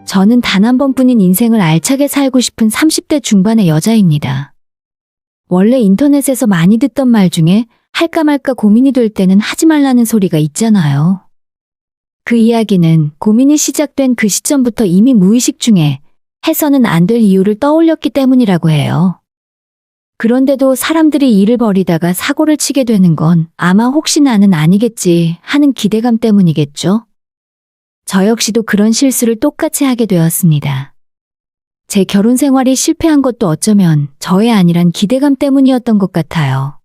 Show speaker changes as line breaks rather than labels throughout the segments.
저는 단 한 번뿐인 인생을 알차게 살고 싶은 30대 중반의 여자입니다. 원래 인터넷에서 많이 듣던 말 중에 할까 말까 고민이 될 때는 하지 말라는 소리가 있잖아요. 그 이야기는 고민이 시작된 그 시점부터 이미 무의식 중에 해서는 안 될 이유를 떠올렸기 때문이라고 해요. 그런데도 사람들이 일을 벌이다가 사고를 치게 되는 건 아마 혹시 나는 아니겠지 하는 기대감 때문이겠죠? 저 역시도 그런 실수를 똑같이 하게 되었습니다. 제 결혼 생활이 실패한 것도 어쩌면 저의 아니란 기대감 때문이었던 것 같아요.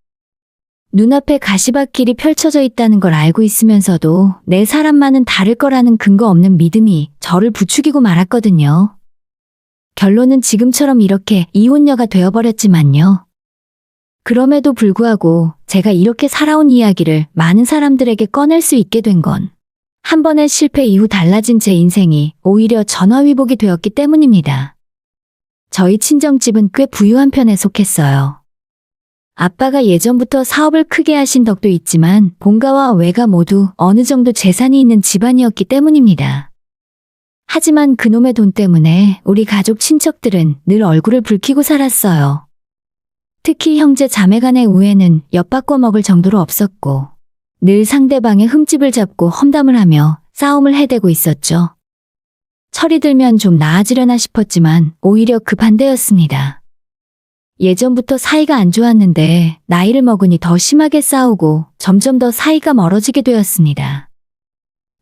눈앞에 가시밭길이 펼쳐져 있다는 걸 알고 있으면서도 내 사람만은 다를 거라는 근거 없는 믿음이 저를 부추기고 말았거든요. 결론은 지금처럼 이렇게 이혼녀가 되어버렸지만요. 그럼에도 불구하고 제가 이렇게 살아온 이야기를 많은 사람들에게 꺼낼 수 있게 된 건 한 번의 실패 이후 달라진 제 인생이 오히려 전화위복이 되었기 때문입니다. 저희 친정집은 꽤 부유한 편에 속했어요. 아빠가 예전부터 사업을 크게 하신 덕도 있지만 본가와 외가 모두 어느 정도 재산이 있는 집안이었기 때문입니다. 하지만 그놈의 돈 때문에 우리 가족 친척들은 늘 얼굴을 붉히고 살았어요. 특히 형제 자매 간의 우애는 엿바꿔 먹을 정도로 없었고 늘 상대방의 흠집을 잡고 험담을 하며 싸움을 해대고 있었죠. 철이 들면 좀 나아지려나 싶었지만 오히려 그 반대였습니다. 예전부터 사이가 안 좋았는데 나이를 먹으니 더 심하게 싸우고 점점 더 사이가 멀어지게 되었습니다.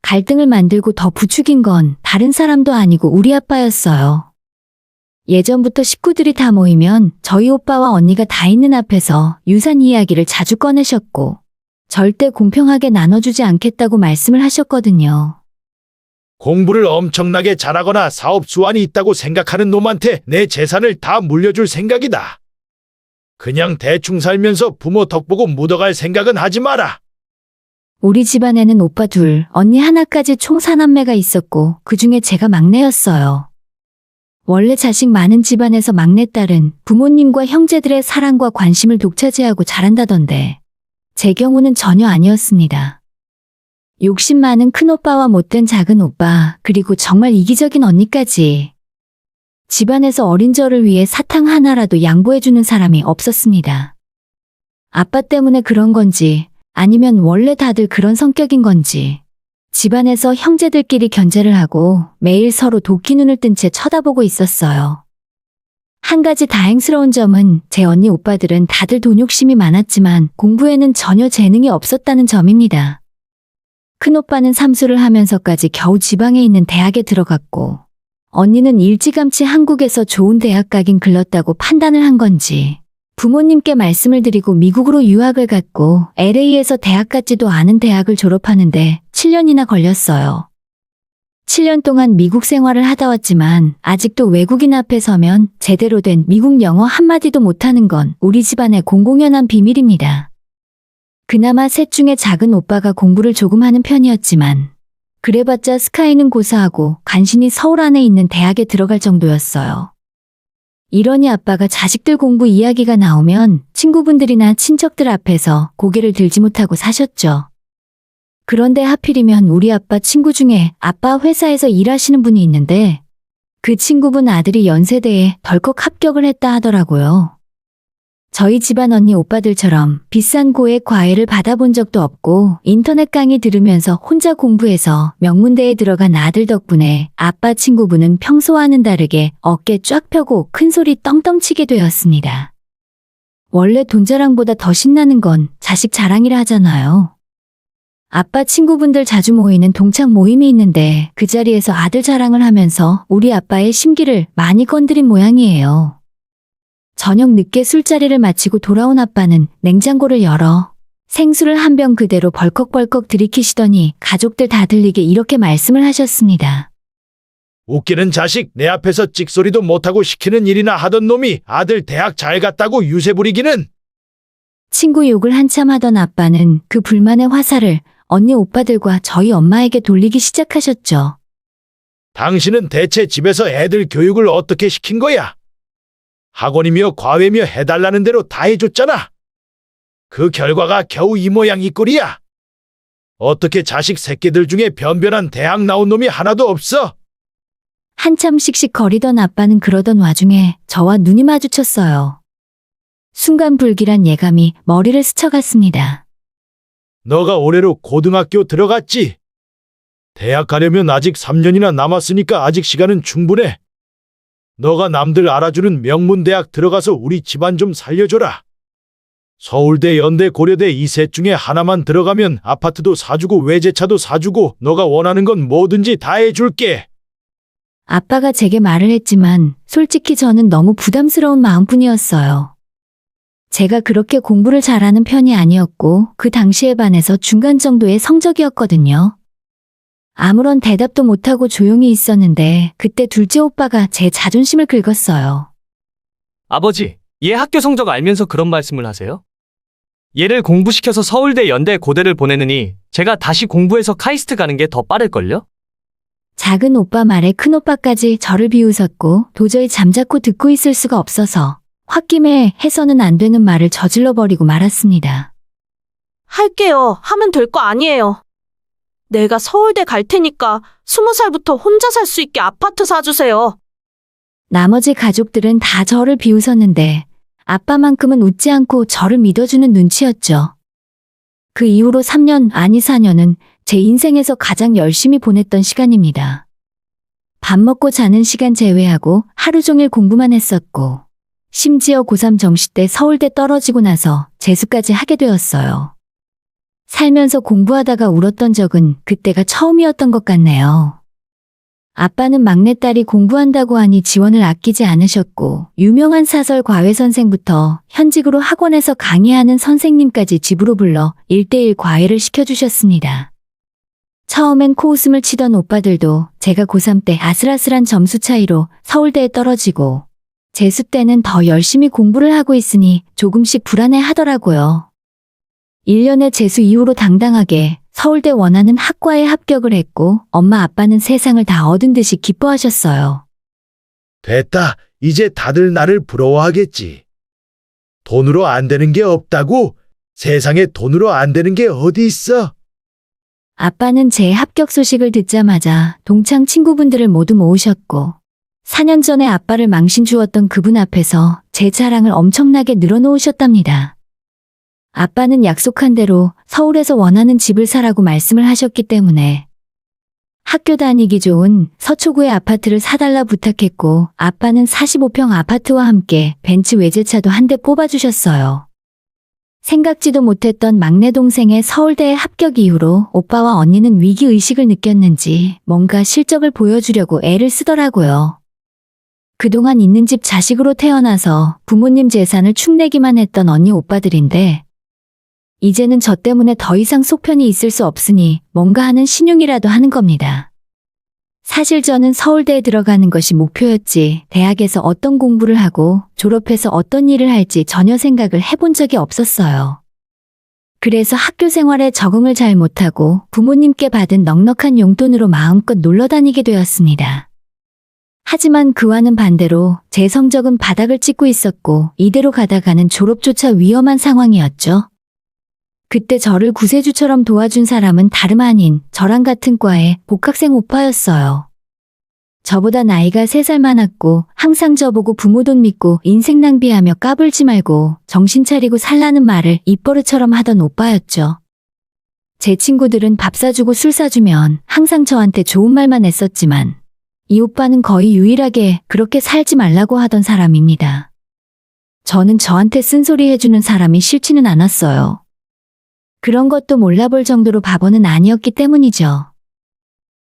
갈등을 만들고 더 부추긴 건 다른 사람도 아니고 우리 아빠였어요. 예전부터 식구들이 다 모이면 저희 오빠와 언니가 다 있는 앞에서 유산 이야기를 자주 꺼내셨고 절대 공평하게 나눠주지 않겠다고 말씀을 하셨거든요.
공부를 엄청나게 잘하거나 사업 수완이 있다고 생각하는 놈한테 내 재산을 다 물려줄 생각이다. 그냥 대충 살면서 부모 덕보고 묻어갈 생각은 하지 마라.
우리 집안에는 오빠 둘, 언니 하나까지 총 4남매가 있었고 그중에 제가 막내였어요. 원래 자식 많은 집안에서 막내딸은 부모님과 형제들의 사랑과 관심을 독차지하고 자란다던데 제 경우는 전혀 아니었습니다. 욕심 많은 큰오빠와 못된 작은오빠, 그리고 정말 이기적인 언니까지. 집안에서 어린 저를 위해 사탕 하나라도 양보해주는 사람이 없었습니다. 아빠 때문에 그런 건지 아니면 원래 다들 그런 성격인 건지 집안에서 형제들끼리 견제를 하고 매일 서로 도끼 눈을 뜬 채 쳐다보고 있었어요. 한 가지 다행스러운 점은 제 언니 오빠들은 다들 돈 욕심이 많았지만 공부에는 전혀 재능이 없었다는 점입니다. 큰오빠는 삼수를 하면서까지 겨우 지방에 있는 대학에 들어갔고 언니는 일찌감치 한국에서 좋은 대학 가긴 글렀다고 판단을 한 건지 부모님께 말씀을 드리고 미국으로 유학을 갔고 LA에서 대학 같지도 않은 대학을 졸업하는데 7년이나 걸렸어요. 7년 동안 미국 생활을 하다 왔지만 아직도 외국인 앞에 서면 제대로 된 미국 영어 한마디도 못하는 건 우리 집안의 공공연한 비밀입니다. 그나마 셋 중에 작은 오빠가 공부를 조금 하는 편이었지만 그래봤자 스카이는 고사하고 간신히 서울 안에 있는 대학에 들어갈 정도였어요. 이러니 아빠가 자식들 공부 이야기가 나오면 친구분들이나 친척들 앞에서 고개를 들지 못하고 사셨죠. 그런데 하필이면 우리 아빠 친구 중에 아빠 회사에서 일하시는 분이 있는데 그 친구분 아들이 연세대에 덜컥 합격을 했다 하더라고요. 저희 집안 언니 오빠들처럼 비싼 고액 과외를 받아본 적도 없고 인터넷 강의 들으면서 혼자 공부해서 명문대에 들어간 아들 덕분에 아빠 친구분은 평소와는 다르게 어깨 쫙 펴고 큰소리 떵떵 치게 되었습니다. 원래 돈 자랑보다 더 신나는 건 자식 자랑이라 하잖아요. 아빠 친구분들 자주 모이는 동창 모임이 있는데 그 자리에서 아들 자랑을 하면서 우리 아빠의 심기를 많이 건드린 모양이에요. 저녁 늦게 술자리를 마치고 돌아온 아빠는 냉장고를 열어 생수를 한 병 그대로 벌컥벌컥 들이키시더니 가족들 다 들리게 이렇게 말씀을 하셨습니다.
웃기는 자식, 내 앞에서 찍소리도 못하고 시키는 일이나 하던 놈이 아들 대학 잘 갔다고 유세 부리기는.
친구 욕을 한참 하던 아빠는 그 불만의 화살을 언니 오빠들과 저희 엄마에게 돌리기 시작하셨죠.
당신은 대체 집에서 애들 교육을 어떻게 시킨 거야? 학원이며 과외며 해달라는 대로 다 해줬잖아. 그 결과가 겨우 이 모양 이 꼴이야. 어떻게 자식 새끼들 중에 변변한 대학 나온 놈이 하나도 없어?
한참 씩씩거리던 아빠는 그러던 와중에 저와 눈이 마주쳤어요. 순간 불길한 예감이 머리를 스쳐갔습니다.
너가 올해로 고등학교 들어갔지? 대학 가려면 아직 3년이나 남았으니까 아직 시간은 충분해. 너가 남들 알아주는 명문대학 들어가서 우리 집안 좀 살려줘라. 서울대, 연대, 고려대 이 셋 중에 하나만 들어가면 아파트도 사주고 외제차도 사주고 너가 원하는 건 뭐든지 다 해줄게.
아빠가 제게 말을 했지만 솔직히 저는 너무 부담스러운 마음뿐이었어요. 제가 그렇게 공부를 잘하는 편이 아니었고 그 당시에 반해서 중간 정도의 성적이었거든요. 아무런 대답도 못하고 조용히 있었는데 그때 둘째 오빠가 제 자존심을 긁었어요.
아버지, 얘 학교 성적 알면서 그런 말씀을 하세요? 얘를 공부시켜서 서울대, 연대, 고대를 보내느니 제가 다시 공부해서 카이스트 가는 게 더 빠를걸요?
작은 오빠 말에 큰 오빠까지 저를 비웃었고 도저히 잠자코 듣고 있을 수가 없어서 홧김에 해서는 안 되는 말을 저질러 버리고 말았습니다.
할게요. 하면 될 거 아니에요. 내가 서울대 갈 테니까 20살부터 혼자 살 수 있게 아파트 사주세요.
나머지 가족들은 다 저를 비웃었는데 아빠만큼은 웃지 않고 저를 믿어주는 눈치였죠. 그 이후로 3년, 아니 4년은 제 인생에서 가장 열심히 보냈던 시간입니다. 밥 먹고 자는 시간 제외하고 하루 종일 공부만 했었고 심지어 고3 정시 때 서울대 떨어지고 나서 재수까지 하게 되었어요. 살면서 공부하다가 울었던 적은 그때가 처음이었던 것 같네요. 아빠는 막내딸이 공부한다고 하니 지원을 아끼지 않으셨고 유명한 사설 과외 선생부터 현직으로 학원에서 강의하는 선생님까지 집으로 불러 1:1 과외를 시켜주셨습니다. 처음엔 코웃음을 치던 오빠들도 제가 고3 때 아슬아슬한 점수 차이로 서울대에 떨어지고 재수 때는 더 열심히 공부를 하고 있으니 조금씩 불안해 하더라고요. 1년의 재수 이후로 당당하게 서울대 원하는 학과에 합격을 했고 엄마 아빠는 세상을 다 얻은 듯이 기뻐하셨어요.
됐다. 이제 다들 나를 부러워하겠지. 돈으로 안 되는 게 없다고? 세상에 돈으로 안 되는 게 어디 있어?
아빠는 제 합격 소식을 듣자마자 동창 친구분들을 모두 모으셨고 4년 전에 아빠를 망신 주었던 그분 앞에서 제 자랑을 엄청나게 늘어놓으셨답니다. 아빠는 약속한 대로 서울에서 원하는 집을 사라고 말씀을 하셨기 때문에 학교 다니기 좋은 서초구의 아파트를 사달라 부탁했고 아빠는 45평 아파트와 함께 벤츠 외제차도 한 대 뽑아주셨어요. 생각지도 못했던 막내 동생의 서울대에 합격 이후로 오빠와 언니는 위기의식을 느꼈는지 뭔가 실적을 보여주려고 애를 쓰더라고요. 그동안 있는 집 자식으로 태어나서 부모님 재산을 축내기만 했던 언니 오빠들인데 이제는 저 때문에 더 이상 속편이 있을 수 없으니 뭔가 하는 신용이라도 하는 겁니다. 사실 저는 서울대에 들어가는 것이 목표였지 대학에서 어떤 공부를 하고 졸업해서 어떤 일을 할지 전혀 생각을 해본 적이 없었어요. 그래서 학교 생활에 적응을 잘 못하고 부모님께 받은 넉넉한 용돈으로 마음껏 놀러 다니게 되었습니다. 하지만 그와는 반대로 제 성적은 바닥을 찍고 있었고 이대로 가다가는 졸업조차 위험한 상황이었죠. 그때 저를 구세주처럼 도와준 사람은 다름 아닌 저랑 같은 과의 복학생 오빠였어요. 저보다 나이가 3살 많았고 항상 저보고 부모 돈 믿고 인생 낭비하며 까불지 말고 정신 차리고 살라는 말을 입버릇처럼 하던 오빠였죠. 제 친구들은 밥 사주고 술 사주면 항상 저한테 좋은 말만 했었지만 이 오빠는 거의 유일하게 그렇게 살지 말라고 하던 사람입니다. 저는 저한테 쓴소리 해주는 사람이 싫지는 않았어요. 그런 것도 몰라볼 정도로 바보는 아니었기 때문이죠.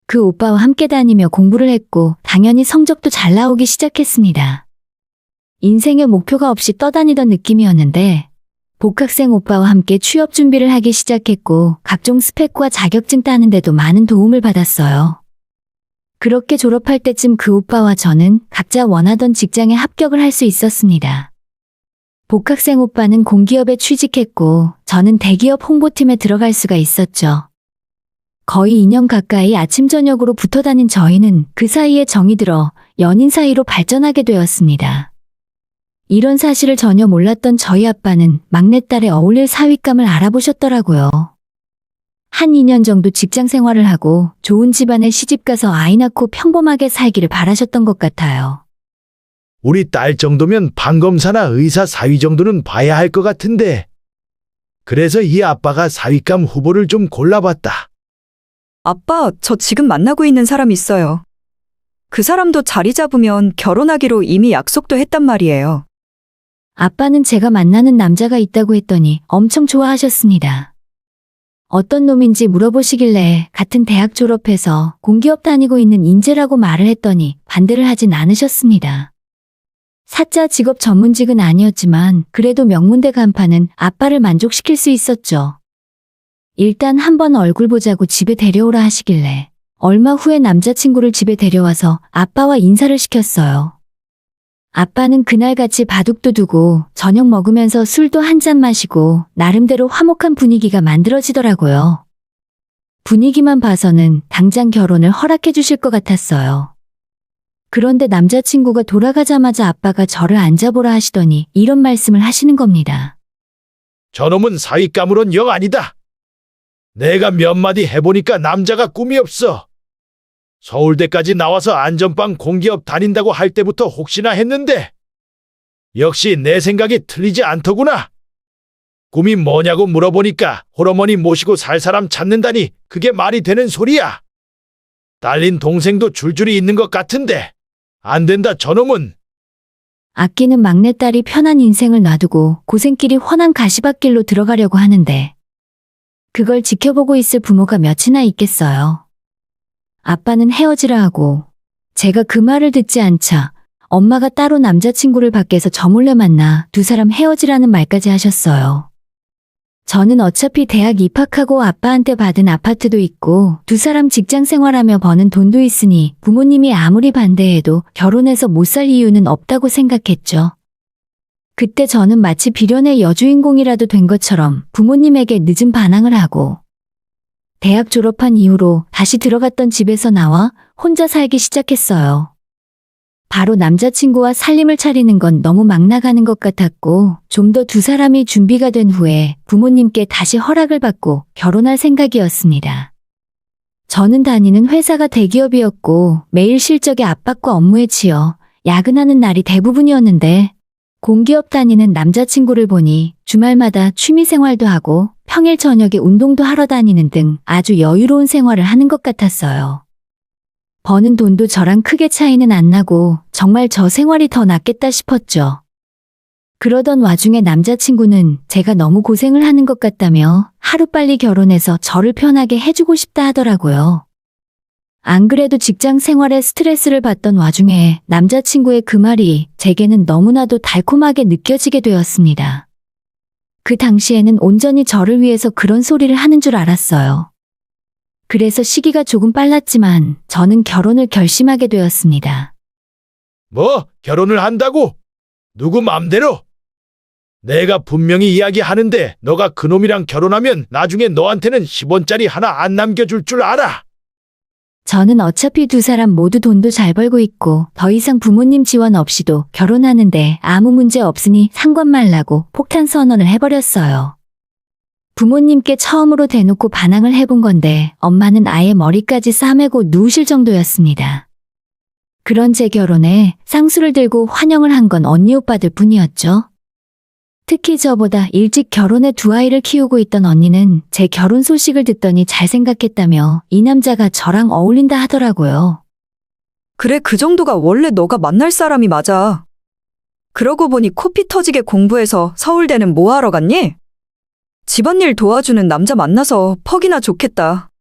그 오빠와 함께 다니며 공부를 했고 당연히 성적도 잘 나오기 시작했습니다. 인생의 목표가 없이 떠다니던 느낌이었는데 복학생 오빠와 함께 취업 준비를 하기 시작했고 각종 스펙과 자격증 따는 데도 많은 도움을 받았어요. 그렇게 졸업할 때쯤 그 오빠와 저는 각자 원하던 직장에 합격을 할 수 있었습니다. 복학생 오빠는 공기업에 취직했고 저는 대기업 홍보팀에 들어갈 수가 있었죠. 거의 2년 가까이 아침 저녁으로 붙어 다닌 저희는 그 사이에 정이 들어 연인 사이로 발전하게 되었습니다. 이런 사실을 전혀 몰랐던 저희 아빠는 막내딸의 어울릴 사윗감을 알아보셨더라고요. 한 2년 정도 직장 생활을 하고 좋은 집안에 시집가서 아이 낳고 평범하게 살기를 바라셨던 것 같아요.
우리 딸 정도면 판검사나 의사 사위 정도는 봐야 할 것 같은데. 그래서 이 아빠가 사위감 후보를 좀 골라봤다.
아빠, 저 지금 만나고 있는 사람 있어요. 그 사람도 자리 잡으면 결혼하기로 이미 약속도 했단 말이에요.
아빠는 제가 만나는 남자가 있다고 했더니 엄청 좋아하셨습니다. 어떤 놈인지 물어보시길래 같은 대학 졸업해서 공기업 다니고 있는 인재라고 말을 했더니 반대를 하진 않으셨습니다. 사자 직업 전문직은 아니었지만 그래도 명문대 간판은 아빠를 만족시킬 수 있었죠. 일단 한번 얼굴 보자고 집에 데려오라 하시길래 얼마 후에 남자친구를 집에 데려와서 아빠와 인사를 시켰어요. 아빠는 그날같이 바둑도 두고 저녁 먹으면서 술도 한 잔 마시고 나름대로 화목한 분위기가 만들어지더라고요. 분위기만 봐서는 당장 결혼을 허락해 주실 것 같았어요. 그런데 남자친구가 돌아가자마자 아빠가 저를 앉아보라 하시더니 이런 말씀을 하시는 겁니다.
저놈은 사위감으론 영 아니다. 내가 몇 마디 해보니까 남자가 꿈이 없어. 서울대까지 나와서 안전빵 공기업 다닌다고 할 때부터 혹시나 했는데 역시 내 생각이 틀리지 않더구나. 꿈이 뭐냐고 물어보니까 홀어머니 모시고 살 사람 찾는다니 그게 말이 되는 소리야. 딸린 동생도 줄줄이 있는 것 같은데 안 된다 저놈은.
아끼는 막내딸이 편한 인생을 놔두고 고생길이 훤한 가시밭길로 들어가려고 하는데 그걸 지켜보고 있을 부모가 몇이나 있겠어요. 아빠는 헤어지라 하고 제가 그 말을 듣지 않자 엄마가 따로 남자친구를 밖에서 저 몰래 만나 두 사람 헤어지라는 말까지 하셨어요. 저는 어차피 대학 입학하고 아빠한테 받은 아파트도 있고 두 사람 직장 생활하며 버는 돈도 있으니 부모님이 아무리 반대해도 결혼해서 못 살 이유는 없다고 생각했죠. 그때 저는 마치 비련의 여주인공이라도 된 것처럼 부모님에게 늦은 반항을 하고 대학 졸업한 이후로 다시 들어갔던 집에서 나와 혼자 살기 시작했어요. 바로 남자친구와 살림을 차리는 건 너무 막 나가는 것 같았고 좀 더 두 사람이 준비가 된 후에 부모님께 다시 허락을 받고 결혼할 생각이었습니다. 저는 다니는 회사가 대기업이었고 매일 실적의 압박과 업무에 치여 야근하는 날이 대부분이었는데 공기업 다니는 남자친구를 보니 주말마다 취미생활도 하고 평일 저녁에 운동도 하러 다니는 등 아주 여유로운 생활을 하는 것 같았어요. 버는 돈도 저랑 크게 차이는 안 나고 정말 저 생활이 더 낫겠다 싶었죠. 그러던 와중에 남자친구는 제가 너무 고생을 하는 것 같다며 하루빨리 결혼해서 저를 편하게 해주고 싶다 하더라고요. 안 그래도 직장 생활에 스트레스를 받던 와중에 남자친구의 그 말이 제게는 너무나도 달콤하게 느껴지게 되었습니다. 그 당시에는 온전히 저를 위해서 그런 소리를 하는 줄 알았어요. 그래서 시기가 조금 빨랐지만 저는 결혼을 결심하게 되었습니다.
뭐 결혼을 한다고? 누구 맘대로? 내가 분명히 이야기하는데 너가 그놈이랑 결혼하면 나중에 너한테는 10원짜리 하나 안 남겨줄 줄 알아.
저는 어차피 두 사람 모두 돈도 잘 벌고 있고 더 이상 부모님 지원 없이도 결혼하는데 아무 문제 없으니 상관 말라고 폭탄 선언을 해버렸어요. 부모님께 처음으로 대놓고 반항을 해본 건데 엄마는 아예 머리까지 싸매고 누우실 정도였습니다. 그런 제 결혼에 쌍수를 들고 환영을 한 건 언니 오빠들 뿐이었죠. 특히 저보다 일찍 결혼해 두 아이를 키우고 있던 언니는 제 결혼 소식을 듣더니 잘 생각했다며 이 남자가 저랑 어울린다 하더라고요.
그래, 그 정도가 원래 너가 만날 사람이 맞아. 그러고 보니 코피 터지게 공부해서 서울대는 뭐 하러 갔니? 집안일 도와주는 남자 만나서 퍽이나 좋겠다.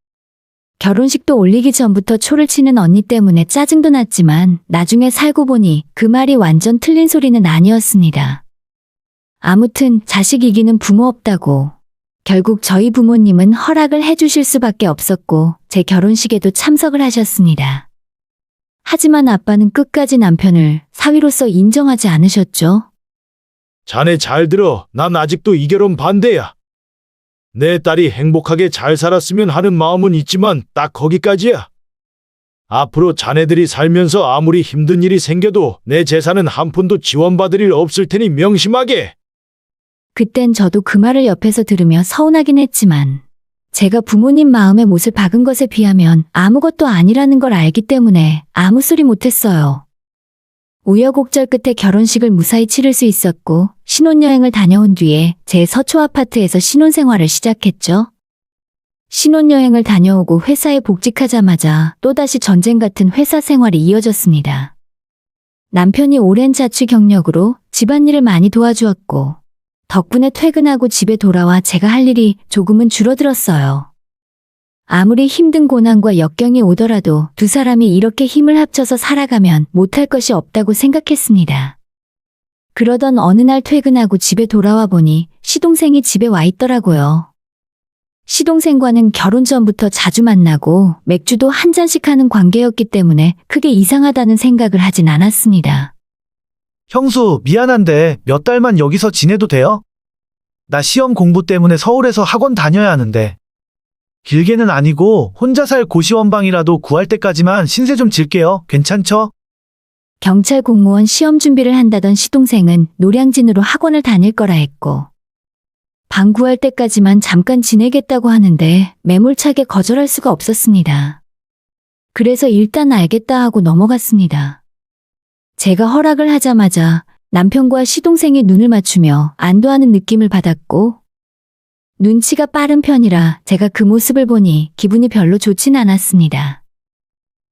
결혼식도 올리기 전부터 초를 치는 언니 때문에 짜증도 났지만 나중에 살고 보니 그 말이 완전 틀린 소리는 아니었습니다. 아무튼 자식 이기는 부모 없다고. 결국 저희 부모님은 허락을 해주실 수밖에 없었고 제 결혼식에도 참석을 하셨습니다. 하지만 아빠는 끝까지 남편을 사위로서 인정하지 않으셨죠.
자네 잘 들어. 난 아직도 이 결혼 반대야. 내 딸이 행복하게 잘 살았으면 하는 마음은 있지만 딱 거기까지야. 앞으로 자네들이 살면서 아무리 힘든 일이 생겨도 내 재산은 한 푼도 지원받을 일 없을 테니 명심하게.
그땐 저도 그 말을 옆에서 들으며 서운하긴 했지만 제가 부모님 마음에 못을 박은 것에 비하면 아무것도 아니라는 걸 알기 때문에 아무 소리 못했어요. 우여곡절 끝에 결혼식을 무사히 치를 수 있었고 신혼여행을 다녀온 뒤에 제 서초 아파트에서 신혼생활을 시작했죠. 신혼여행을 다녀오고 회사에 복직하자마자 또다시 전쟁 같은 회사 생활이 이어졌습니다. 남편이 오랜 자취 경력으로 집안일을 많이 도와주었고 덕분에 퇴근하고 집에 돌아와 제가 할 일이 조금은 줄어들었어요. 아무리 힘든 고난과 역경이 오더라도 두 사람이 이렇게 힘을 합쳐서 살아가면 못할 것이 없다고 생각했습니다. 그러던 어느 날 퇴근하고 집에 돌아와 보니 시동생이 집에 와 있더라고요. 시동생과는 결혼 전부터 자주 만나고 맥주도 한 잔씩 하는 관계였기 때문에 크게 이상하다는 생각을 하진 않았습니다.
형수, 미안한데 몇 달만 여기서 지내도 돼요? 나 시험 공부 때문에 서울에서 학원 다녀야 하는데. 길게는 아니고 혼자 살 고시원방이라도 구할 때까지만 신세 좀 질게요. 괜찮죠?
경찰 공무원 시험 준비를 한다던 시동생은 노량진으로 학원을 다닐 거라 했고 방 구할 때까지만 잠깐 지내겠다고 하는데 매몰차게 거절할 수가 없었습니다. 그래서 일단 알겠다 하고 넘어갔습니다. 제가 허락을 하자마자 남편과 시동생이 눈을 맞추며 안도하는 느낌을 받았고 눈치가 빠른 편이라 제가 그 모습을 보니 기분이 별로 좋진 않았습니다.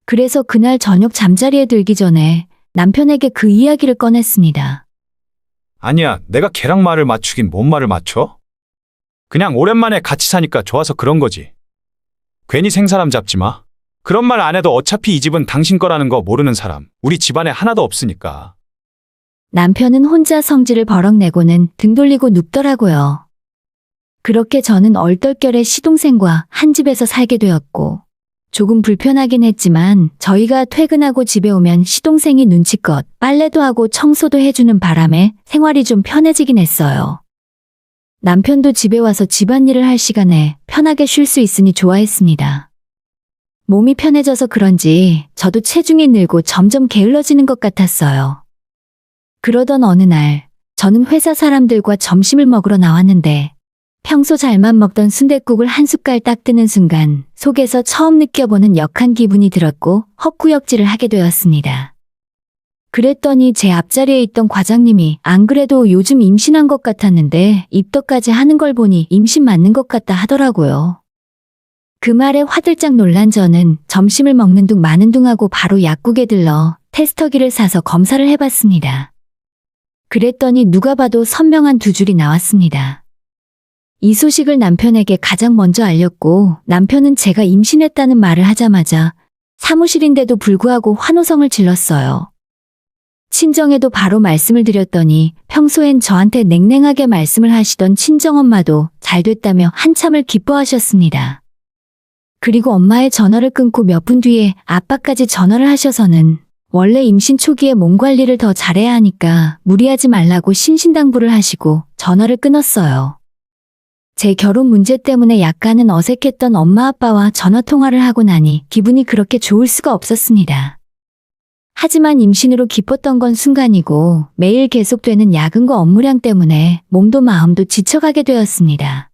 그래서 그날 저녁 잠자리에 들기 전에 남편에게 그 이야기를 꺼냈습니다.
아니야, 내가 걔랑 말을 맞추긴 뭔 말을 맞춰? 그냥 오랜만에 같이 사니까 좋아서 그런 거지. 괜히 생사람 잡지 마. 그런 말 안 해도 어차피 이 집은 당신 거라는 거 모르는 사람, 우리 집안에 하나도 없으니까.
남편은 혼자 성질을 버럭내고는 등 돌리고 눕더라고요. 그렇게 저는 얼떨결에 시동생과 한 집에서 살게 되었고 조금 불편하긴 했지만 저희가 퇴근하고 집에 오면 시동생이 눈치껏 빨래도 하고 청소도 해주는 바람에 생활이 좀 편해지긴 했어요. 남편도 집에 와서 집안일을 할 시간에 편하게 쉴 수 있으니 좋아했습니다. 몸이 편해져서 그런지 저도 체중이 늘고 점점 게을러지는 것 같았어요. 그러던 어느 날 저는 회사 사람들과 점심을 먹으러 나왔는데 평소 잘만 먹던 순댓국을 한 숟갈 딱 뜨는 순간 속에서 처음 느껴보는 역한 기분이 들었고 헛구역질을 하게 되었습니다. 그랬더니 제 앞자리에 있던 과장님이 안 그래도 요즘 임신한 것 같았는데 입덧까지 하는 걸 보니 임신 맞는 것 같다 하더라고요. 그 말에 화들짝 놀란 저는 점심을 먹는 둥 마는 둥 하고 바로 약국에 들러 테스터기를 사서 검사를 해봤습니다. 그랬더니 누가 봐도 선명한 두 줄이 나왔습니다. 이 소식을 남편에게 가장 먼저 알렸고 남편은 제가 임신했다는 말을 하자마자 사무실인데도 불구하고 환호성을 질렀어요. 친정에도 바로 말씀을 드렸더니 평소엔 저한테 냉랭하게 말씀을 하시던 친정엄마도 잘 됐다며 한참을 기뻐하셨습니다. 그리고 엄마의 전화를 끊고 몇 분 뒤에 아빠까지 전화를 하셔서는 원래 임신 초기에 몸 관리를 더 잘해야 하니까 무리하지 말라고 신신당부를 하시고 전화를 끊었어요. 제 결혼 문제 때문에 약간은 어색했던 엄마 아빠와 전화통화를 하고 나니 기분이 그렇게 좋을 수가 없었습니다. 하지만 임신으로 기뻤던 건 순간이고 매일 계속되는 야근과 업무량 때문에 몸도 마음도 지쳐가게 되었습니다.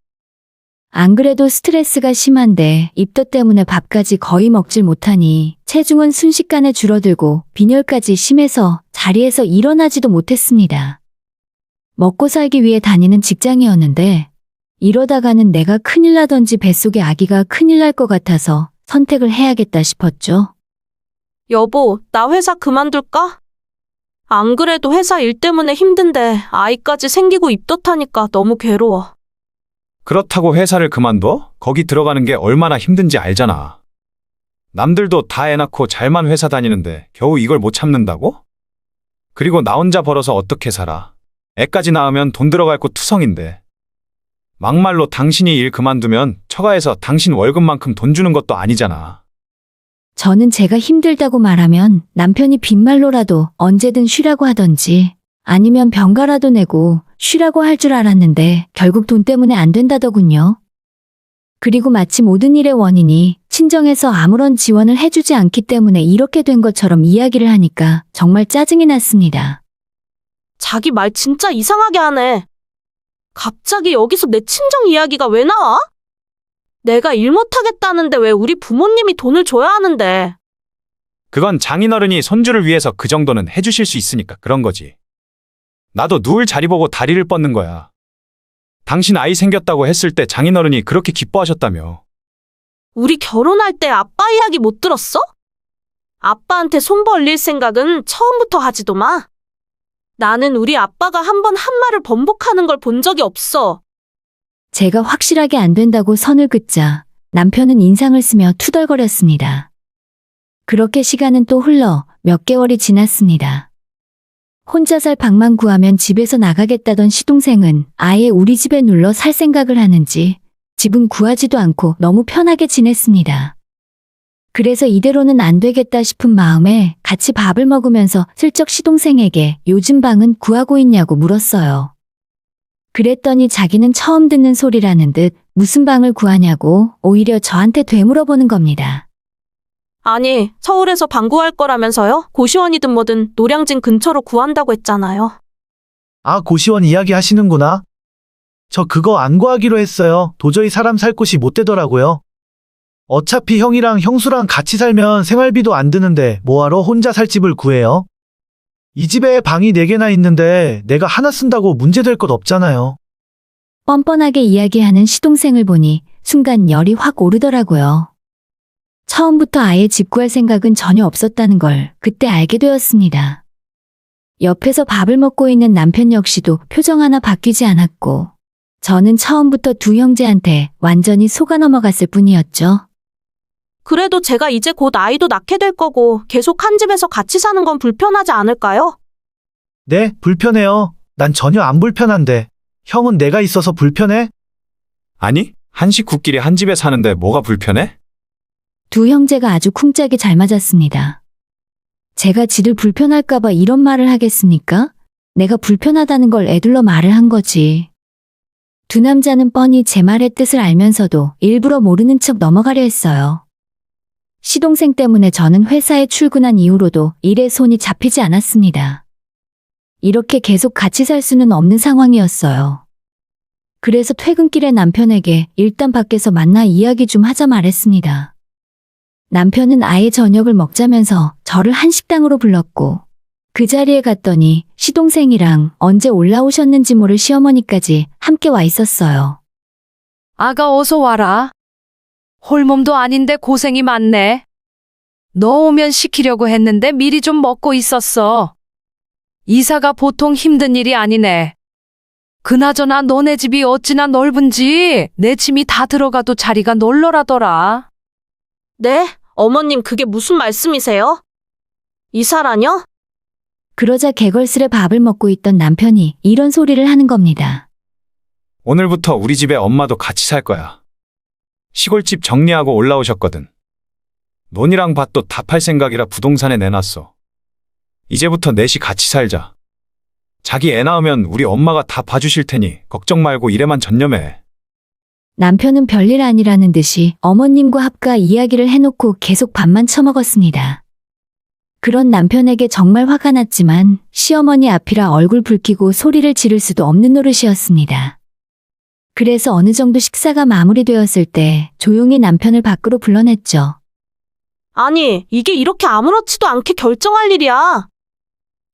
안 그래도 스트레스가 심한데 입덧 때문에 밥까지 거의 먹질 못하니 체중은 순식간에 줄어들고 빈혈까지 심해서 자리에서 일어나지도 못했습니다. 먹고 살기 위해 다니는 직장이었는데 이러다가는 내가 큰일 나던지 뱃속에 아기가 큰일 날 것 같아서 선택을 해야겠다 싶었죠.
여보, 나 회사 그만둘까? 안 그래도 회사 일 때문에 힘든데 아이까지 생기고 입덧하니까 너무 괴로워.
그렇다고 회사를 그만둬? 거기 들어가는 게 얼마나 힘든지 알잖아. 남들도 다 애 낳고 잘만 회사 다니는데 겨우 이걸 못 참는다고? 그리고 나 혼자 벌어서 어떻게 살아? 애까지 낳으면 돈 들어갈 곳 투성인데. 막말로 당신이 일 그만두면 처가에서 당신 월급만큼 돈 주는 것도 아니잖아.
저는 제가 힘들다고 말하면 남편이 빈말로라도 언제든 쉬라고 하던지 아니면 병가라도 내고 쉬라고 할 줄 알았는데 결국 돈 때문에 안 된다더군요. 그리고 마치 모든 일의 원인이 친정에서 아무런 지원을 해주지 않기 때문에 이렇게 된 것처럼 이야기를 하니까 정말 짜증이 났습니다.
자기 말 진짜 이상하게 하네. 갑자기 여기서 내 친정 이야기가 왜 나와? 내가 일 못하겠다는데 왜 우리 부모님이 돈을 줘야 하는데.
그건 장인어른이 손주를 위해서 그 정도는 해주실 수 있으니까 그런 거지. 나도 누울 자리 보고 다리를 뻗는 거야. 당신 아이 생겼다고 했을 때 장인어른이 그렇게 기뻐하셨다며.
우리 결혼할 때 아빠 이야기 못 들었어? 아빠한테 손 벌릴 생각은 처음부터 하지도 마. 나는 우리 아빠가 한 번 한 말을 번복하는 걸 본 적이 없어.
제가 확실하게 안 된다고 선을 긋자 남편은 인상을 쓰며 투덜거렸습니다. 그렇게 시간은 또 흘러 몇 개월이 지났습니다. 혼자 살 방만 구하면 집에서 나가겠다던 시동생은 아예 우리 집에 눌러 살 생각을 하는지 집은 구하지도 않고 너무 편하게 지냈습니다. 그래서 이대로는 안 되겠다 싶은 마음에 같이 밥을 먹으면서 슬쩍 시동생에게 요즘 방은 구하고 있냐고 물었어요. 그랬더니 자기는 처음 듣는 소리라는 듯 무슨 방을 구하냐고 오히려 저한테 되물어보는 겁니다.
아니, 서울에서 방 구할 거라면서요? 고시원이든 뭐든 노량진 근처로 구한다고 했잖아요.
아, 고시원 이야기 하시는구나. 저 그거 안 구하기로 했어요. 도저히 사람 살 곳이 못 되더라고요. 어차피 형이랑 형수랑 같이 살면 생활비도 안 드는데 뭐하러 혼자 살 집을 구해요? 이 집에 방이 4개나 있는데 내가 하나 쓴다고 문제될 것 없잖아요.
뻔뻔하게 이야기하는 시동생을 보니 순간 열이 확 오르더라고요. 처음부터 아예 집 구할 생각은 전혀 없었다는 걸 그때 알게 되었습니다. 옆에서 밥을 먹고 있는 남편 역시도 표정 하나 바뀌지 않았고 저는 처음부터 두 형제한테 완전히 속아 넘어갔을 뿐이었죠.
그래도 제가 이제 곧 아이도 낳게 될 거고 계속 한 집에서 같이 사는 건 불편하지 않을까요?
네, 불편해요. 난 전혀 안 불편한데. 형은 내가 있어서 불편해?
아니, 한 식구끼리 한 집에 사는데 뭐가 불편해?
두 형제가 아주 쿵짝이 잘 맞았습니다. 제가 지들 불편할까봐 이런 말을 하겠습니까? 내가 불편하다는 걸 애둘러 말을 한 거지. 두 남자는 뻔히 제 말의 뜻을 알면서도 일부러 모르는 척 넘어가려 했어요. 시동생 때문에 저는 회사에 출근한 이후로도 일에 손이 잡히지 않았습니다. 이렇게 계속 같이 살 수는 없는 상황이었어요. 그래서 퇴근길에 남편에게 일단 밖에서 만나 이야기 좀 하자 말했습니다. 남편은 아예 저녁을 먹자면서 저를 한식당으로 불렀고 그 자리에 갔더니 시동생이랑 언제 올라오셨는지 모를 시어머니까지 함께 와 있었어요.
아가 어서 와라. 홀몸도 아닌데 고생이 많네. 너 오면 시키려고 했는데 미리 좀 먹고 있었어. 이사가 보통 힘든 일이 아니네. 그나저나 너네 집이 어찌나 넓은지 내 짐이 다 들어가도 자리가 널널하더라.
네? 어머님 그게 무슨 말씀이세요? 이사라뇨?
그러자 개걸스레 밥을 먹고 있던 남편이 이런 소리를 하는 겁니다.
오늘부터 우리 집에 엄마도 같이 살 거야. 시골집 정리하고 올라오셨거든. 논이랑 밭도 다 팔 생각이라 부동산에 내놨어. 이제부터 넷이 같이 살자. 자기 애 낳으면 우리 엄마가 다 봐주실 테니 걱정 말고 일에만 전념해.
남편은 별일 아니라는 듯이 어머님과 합가 이야기를 해놓고 계속 밥만 처먹었습니다. 그런 남편에게 정말 화가 났지만 시어머니 앞이라 얼굴 붉히고 소리를 지를 수도 없는 노릇이었습니다. 그래서 어느 정도 식사가 마무리되었을 때 조용히 남편을 밖으로 불러냈죠.
아니, 이게 이렇게 아무렇지도 않게 결정할 일이야.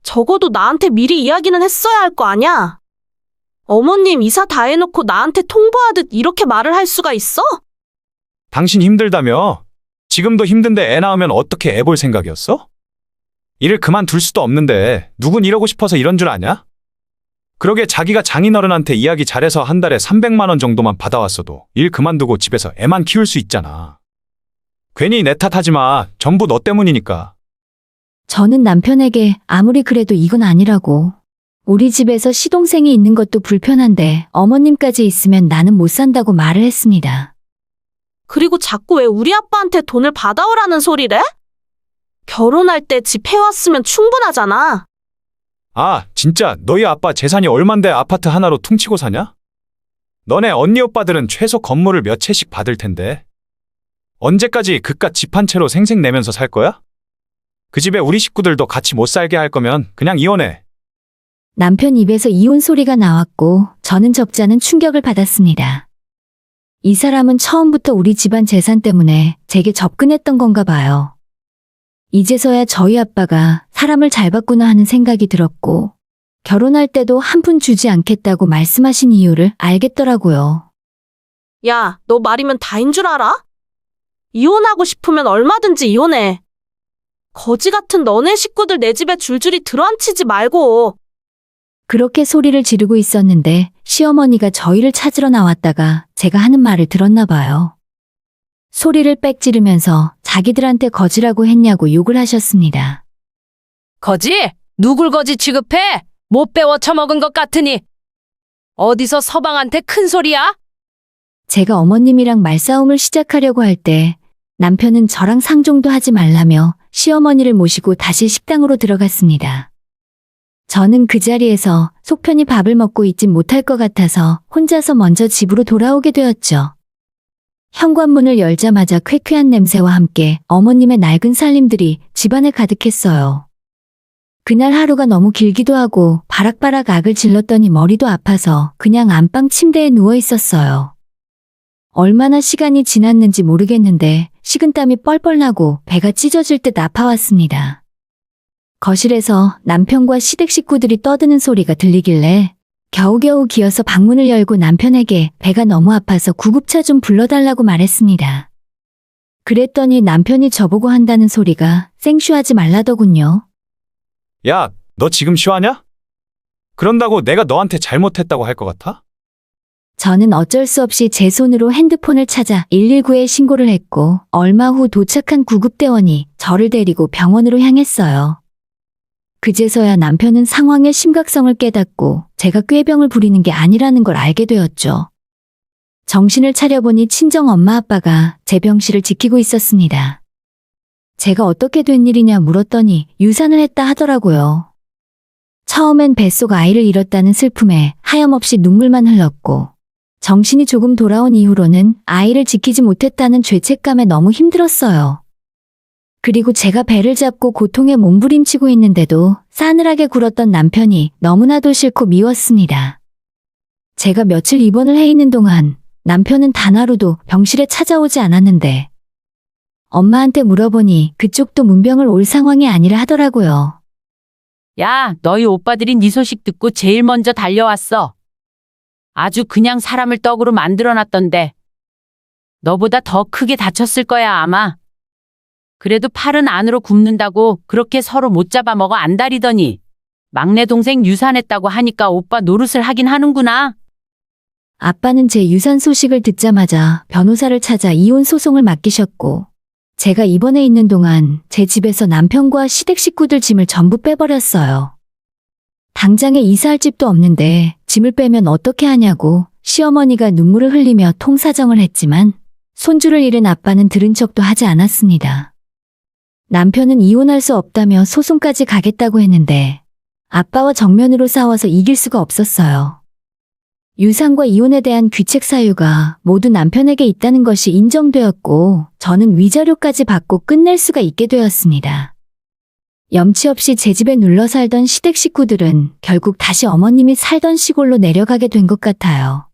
적어도 나한테 미리 이야기는 했어야 할 거 아냐? 어머님 이사 다 해놓고 나한테 통보하듯 이렇게 말을 할 수가 있어?
당신 힘들다며? 지금도 힘든데 애 낳으면 어떻게 애 볼 생각이었어? 일을 그만둘 수도 없는데 누군 이러고 싶어서 이런 줄 아냐? 그러게 자기가 장인어른한테 이야기 잘해서 한 달에 300만 원 정도만 받아왔어도 일 그만두고 집에서 애만 키울 수 있잖아. 괜히 내 탓하지 마. 전부 너 때문이니까.
저는 남편에게 아무리 그래도 이건 아니라고. 우리 집에서 시동생이 있는 것도 불편한데 어머님까지 있으면 나는 못 산다고 말을 했습니다.
그리고 자꾸 왜 우리 아빠한테 돈을 받아오라는 소리래? 결혼할 때 집 해왔으면 충분하잖아.
아, 진짜 너희 아빠 재산이 얼만데 아파트 하나로 퉁치고 사냐? 너네 언니 오빠들은 최소 건물을 몇 채씩 받을 텐데. 언제까지 그깟 집 한 채로 생색 내면서 살 거야? 그 집에 우리 식구들도 같이 못 살게 할 거면 그냥 이혼해.
남편 입에서 이혼 소리가 나왔고 저는 적잖은 충격을 받았습니다. 이 사람은 처음부터 우리 집안 재산 때문에 제게 접근했던 건가 봐요. 이제서야 저희 아빠가 사람을 잘 봤구나 하는 생각이 들었고, 결혼할 때도 한 푼 주지 않겠다고 말씀하신 이유를 알겠더라고요.
야, 너 말이면 다인 줄 알아? 이혼하고 싶으면 얼마든지 이혼해. 거지 같은 너네 식구들 내 집에 줄줄이 들어앉히지 말고.
그렇게 소리를 지르고 있었는데 시어머니가 저희를 찾으러 나왔다가 제가 하는 말을 들었나 봐요. 소리를 빽 지르면서 자기들한테 거지라고 했냐고 욕을 하셨습니다.
거지? 누굴 거지 취급해? 못 배워 처먹은 것 같으니. 어디서 서방한테 큰 소리야?
제가 어머님이랑 말싸움을 시작하려고 할 때 남편은 저랑 상종도 하지 말라며 시어머니를 모시고 다시 식당으로 들어갔습니다. 저는 그 자리에서 속 편히 밥을 먹고 있진 못할 것 같아서 혼자서 먼저 집으로 돌아오게 되었죠. 현관문을 열자마자 쾌쾌한 냄새와 함께 어머님의 낡은 살림들이 집안에 가득했어요. 그날 하루가 너무 길기도 하고 바락바락 악을 질렀더니 머리도 아파서 그냥 안방 침대에 누워 있었어요. 얼마나 시간이 지났는지 모르겠는데 식은땀이 뻘뻘 나고 배가 찢어질 듯 아파왔습니다. 거실에서 남편과 시댁 식구들이 떠드는 소리가 들리길래 겨우겨우 기어서 방문을 열고 남편에게 배가 너무 아파서 구급차 좀 불러달라고 말했습니다. 그랬더니 남편이 저보고 한다는 소리가 생쇼하지 말라더군요.
야, 너 지금 쉬하냐? 그런다고 내가 너한테 잘못했다고 할 것 같아?
저는 어쩔 수 없이 제 손으로 핸드폰을 찾아 119에 신고를 했고 얼마 후 도착한 구급대원이 저를 데리고 병원으로 향했어요. 그제서야 남편은 상황의 심각성을 깨닫고 제가 꾀병을 부리는 게 아니라는 걸 알게 되었죠. 정신을 차려보니 친정 엄마 아빠가 제 병실을 지키고 있었습니다. 제가 어떻게 된 일이냐 물었더니 유산을 했다 하더라고요. 처음엔 뱃속 아이를 잃었다는 슬픔에 하염없이 눈물만 흘렀고 정신이 조금 돌아온 이후로는 아이를 지키지 못했다는 죄책감에 너무 힘들었어요. 그리고 제가 배를 잡고 고통에 몸부림치고 있는데도 싸늘하게 굴었던 남편이 너무나도 싫고 미웠습니다. 제가 며칠 입원을 해 있는 동안 남편은 단 하루도 병실에 찾아오지 않았는데 엄마한테 물어보니 그쪽도 문병을 올 상황이 아니라 하더라고요.
야, 너희 오빠들이 네 소식 듣고 제일 먼저 달려왔어. 아주 그냥 사람을 떡으로 만들어놨던데. 너보다 더 크게 다쳤을 거야, 아마. 그래도 팔은 안으로 굽는다고 그렇게 서로 못 잡아먹어 안달이더니 막내 동생 유산했다고 하니까 오빠 노릇을 하긴 하는구나.
아빠는 제 유산 소식을 듣자마자 변호사를 찾아 이혼 소송을 맡기셨고 제가 입원해 있는 동안 제 집에서 남편과 시댁 식구들 짐을 전부 빼버렸어요. 당장에 이사할 집도 없는데 짐을 빼면 어떻게 하냐고 시어머니가 눈물을 흘리며 통사정을 했지만 손주를 잃은 아빠는 들은 척도 하지 않았습니다. 남편은 이혼할 수 없다며 소송까지 가겠다고 했는데 아빠와 정면으로 싸워서 이길 수가 없었어요. 유산과 이혼에 대한 귀책 사유가 모두 남편에게 있다는 것이 인정되었고 저는 위자료까지 받고 끝낼 수가 있게 되었습니다. 염치 없이 제 집에 눌러 살던 시댁 식구들은 결국 다시 어머님이 살던 시골로 내려가게 된 것 같아요.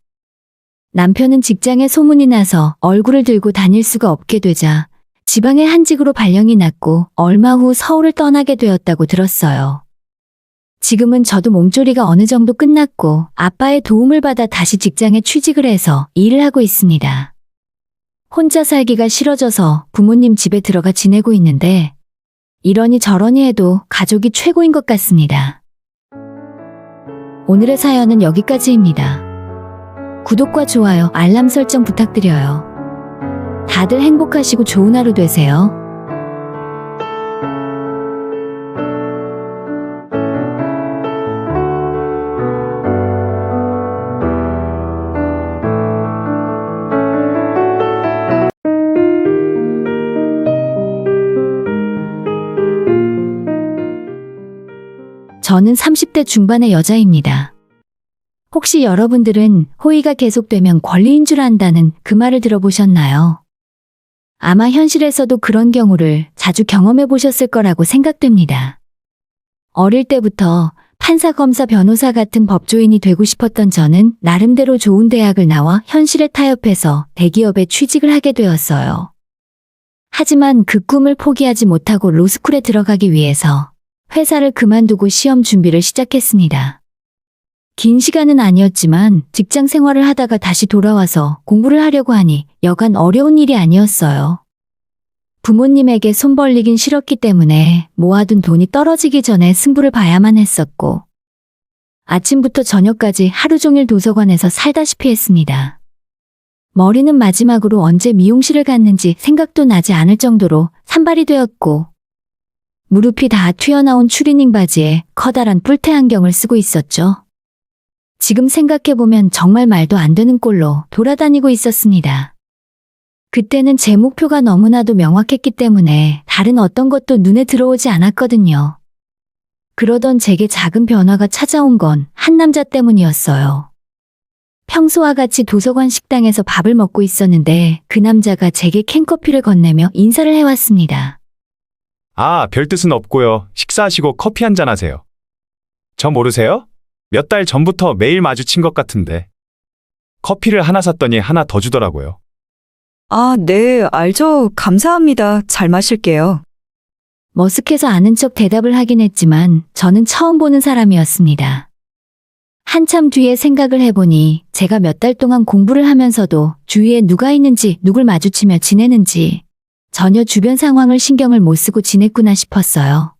남편은 직장에 소문이 나서 얼굴을 들고 다닐 수가 없게 되자 지방의 한직으로 발령이 났고 얼마 후 서울을 떠나게 되었다고 들었어요. 지금은 저도 몸조리가 어느 정도 끝났고 아빠의 도움을 받아 다시 직장에 취직을 해서 일을 하고 있습니다. 혼자 살기가 싫어져서 부모님 집에 들어가 지내고 있는데 이러니 저러니 해도 가족이 최고인 것 같습니다. 오늘의 사연은 여기까지입니다. 구독과 좋아요, 알람 설정 부탁드려요. 다들 행복하시고 좋은 하루 되세요. 저는 30대 중반의 여자입니다. 혹시 여러분들은 호의가 계속되면 권리인 줄 안다는 그 말을 들어보셨나요? 아마 현실에서도 그런 경우를 자주 경험해 보셨을 거라고 생각됩니다. 어릴 때부터 판사, 검사, 변호사 같은 법조인이 되고 싶었던 저는 나름대로 좋은 대학을 나와 현실에 타협해서 대기업에 취직을 하게 되었어요. 하지만 그 꿈을 포기하지 못하고 로스쿨에 들어가기 위해서 회사를 그만두고 시험 준비를 시작했습니다. 긴 시간은 아니었지만 직장 생활을 하다가 다시 돌아와서 공부를 하려고 하니 여간 어려운 일이 아니었어요. 부모님에게 손 벌리긴 싫었기 때문에 모아둔 돈이 떨어지기 전에 승부를 봐야만 했었고, 아침부터 저녁까지 하루 종일 도서관에서 살다시피 했습니다. 머리는 마지막으로 언제 미용실을 갔는지 생각도 나지 않을 정도로 산발이 되었고, 무릎이 다 튀어나온 추리닝 바지에 커다란 뿔테 안경을 쓰고 있었죠. 지금 생각해보면 정말 말도 안 되는 꼴로 돌아다니고 있었습니다. 그때는 제 목표가 너무나도 명확했기 때문에 다른 어떤 것도 눈에 들어오지 않았거든요. 그러던 제게 작은 변화가 찾아온 건 한 남자 때문이었어요. 평소와 같이 도서관 식당에서 밥을 먹고 있었는데 그 남자가 제게 캔커피를 건네며 인사를 해왔습니다.
아, 별 뜻은 없고요. 식사하시고 커피 한잔 하세요. 저 모르세요? 몇 달 전부터 매일 마주친 것 같은데. 커피를 하나 샀더니 하나 더 주더라고요.
아, 네, 알죠. 감사합니다. 잘 마실게요.
머쓱해서 아는 척 대답을 하긴 했지만 저는 처음 보는 사람이었습니다. 한참 뒤에 생각을 해보니 제가 몇 달 동안 공부를 하면서도 주위에 누가 있는지 누굴 마주치며 지내는지 전혀 주변 상황을 신경을 못 쓰고 지냈구나 싶었어요.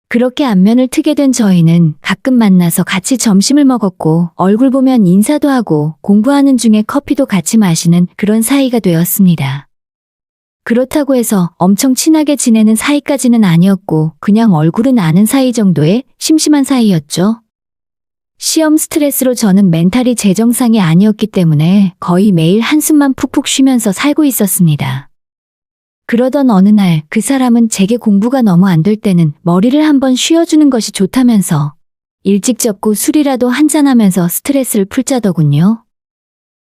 그렇게 안면을 트게 된 저희는 가끔 만나서 같이 점심을 먹었고 얼굴 보면 인사도 하고 공부하는 중에 커피도 같이 마시는 그런 사이가 되었습니다. 그렇다고 해서 엄청 친하게 지내는 사이까지는 아니었고 그냥 얼굴은 아는 사이 정도의 심심한 사이였죠. 시험 스트레스로 저는 멘탈이 제 정상이 아니었기 때문에 거의 매일 한숨만 푹푹 쉬면서 살고 있었습니다. 그러던 어느 날 그 사람은 제게 공부가 너무 안 될 때는 머리를 한번 쉬어주는 것이 좋다면서 일찍 접고 술이라도 한잔하면서 스트레스를 풀자더군요.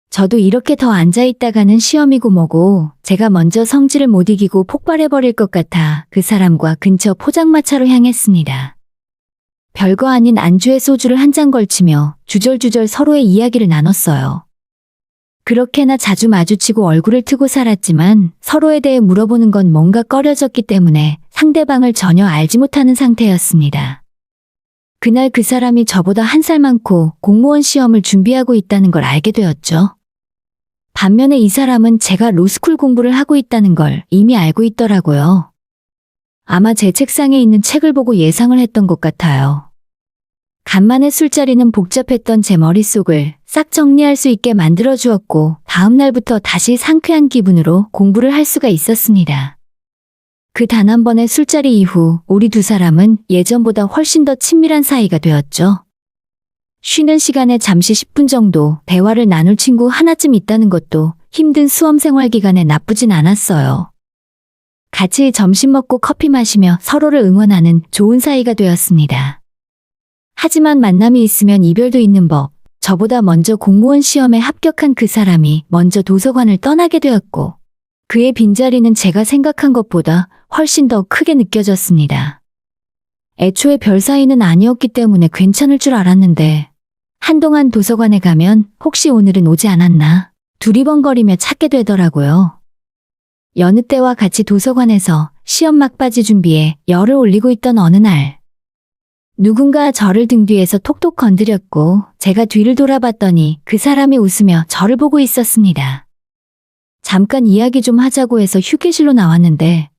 저도 이렇게 더 앉아있다가는 시험이고 뭐고 제가 먼저 성질을 못 이기고 폭발해버릴 것 같아 그 사람과 근처 포장마차로 향했습니다. 별거 아닌 안주에 소주를 한 잔 걸치며 주절주절 서로의 이야기를 나눴어요. 그렇게나 자주 마주치고 얼굴을 트고 살았지만 서로에 대해 물어보는 건 뭔가 꺼려졌기 때문에 상대방을 전혀 알지 못하는 상태였습니다. 그날 그 사람이 저보다 한 살 많고 공무원 시험을 준비하고 있다는 걸 알게 되었죠. 반면에 이 사람은 제가 로스쿨 공부를 하고 있다는 걸 이미 알고 있더라고요. 아마 제 책상에 있는 책을 보고 예상을 했던 것 같아요. 간만에 술자리는 복잡했던 제 머릿속을 싹 정리할 수 있게 만들어 주었고 다음 날부터 다시 상쾌한 기분으로 공부를 할 수가 있었습니다. 그 단 한 번의 술자리 이후 우리 두 사람은 예전보다 훨씬 더 친밀한 사이가 되었죠. 쉬는 시간에 잠시 10분 정도 대화를 나눌 친구 하나쯤 있다는 것도 힘든 수험 생활 기간에 나쁘진 않았어요. 같이 점심 먹고 커피 마시며 서로를 응원하는 좋은 사이가 되었습니다. 하지만 만남이 있으면 이별도 있는 법, 저보다 먼저 공무원 시험에 합격한 그 사람이 먼저 도서관을 떠나게 되었고, 그의 빈자리는 제가 생각한 것보다 훨씬 더 크게 느껴졌습니다. 애초에 별 사이는 아니었기 때문에 괜찮을 줄 알았는데, 한동안 도서관에 가면 혹시 오늘은 오지 않았나 두리번거리며 찾게 되더라고요. 여느 때와 같이 도서관에서 시험 막바지 준비에 열을 올리고 있던 어느 날, 누군가 저를 등 뒤에서 톡톡 건드렸고 제가 뒤를 돌아봤더니 그 사람이 웃으며 저를 보고 있었습니다. 잠깐 이야기 좀 하자고 해서 휴게실로 나왔는데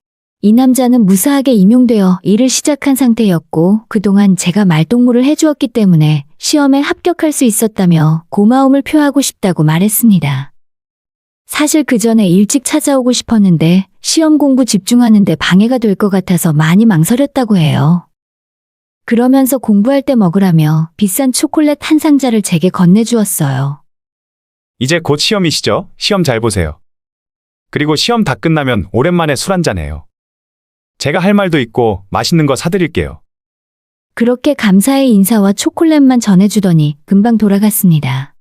이 남자는 무사하게 임용되어 일을 시작한 상태였고 그동안 제가 말동무를 해주었기 때문에 시험에 합격할 수 있었다며 고마움을 표하고 싶다고 말했습니다. 사실 그 전에 일찍 찾아오고 싶었는데 시험 공부 집중하는데 방해가 될 것 같아서 많이 망설였다고 해요. 그러면서 공부할 때 먹으라며 비싼 초콜릿 한 상자를 제게 건네주었어요.
이제 곧 시험이시죠? 시험 잘 보세요. 그리고 시험 다 끝나면 오랜만에 술 한잔해요. 제가 할 말도 있고 맛있는 거 사드릴게요.
그렇게 감사의 인사와 초콜릿만 전해주더니 금방 돌아갔습니다.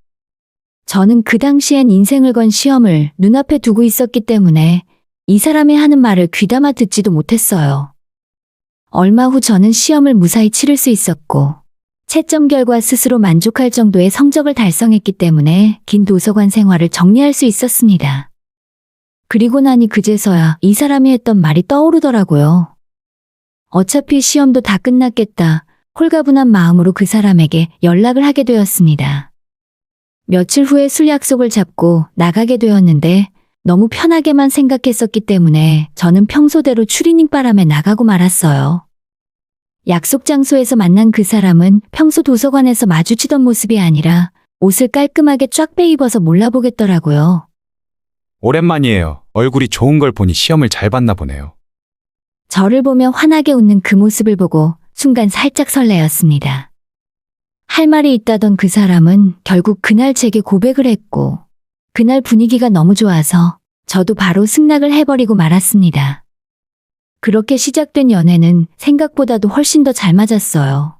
저는 그 당시엔 인생을 건 시험을 눈앞에 두고 있었기 때문에 이 사람이 하는 말을 귀담아 듣지도 못했어요. 얼마 후 저는 시험을 무사히 치를 수 있었고 채점 결과 스스로 만족할 정도의 성적을 달성했기 때문에 긴 도서관 생활을 정리할 수 있었습니다. 그리고 나니 그제서야 이 사람이 했던 말이 떠오르더라고요. 어차피 시험도 다 끝났겠다. 홀가분한 마음으로 그 사람에게 연락을 하게 되었습니다. 며칠 후에 술 약속을 잡고 나가게 되었는데 너무 편하게만 생각했었기 때문에 저는 평소대로 추리닝 바람에 나가고 말았어요. 약속 장소에서 만난 그 사람은 평소 도서관에서 마주치던 모습이 아니라 옷을 깔끔하게 쫙 빼입어서 몰라보겠더라고요.
오랜만이에요. 얼굴이 좋은 걸 보니 시험을 잘 봤나 보네요.
저를 보며 환하게 웃는 그 모습을 보고 순간 살짝 설레었습니다. 할 말이 있다던 그 사람은 결국 그날 제게 고백을 했고 그날 분위기가 너무 좋아서 저도 바로 승낙을 해버리고 말았습니다. 그렇게 시작된 연애는 생각보다도 훨씬 더 잘 맞았어요.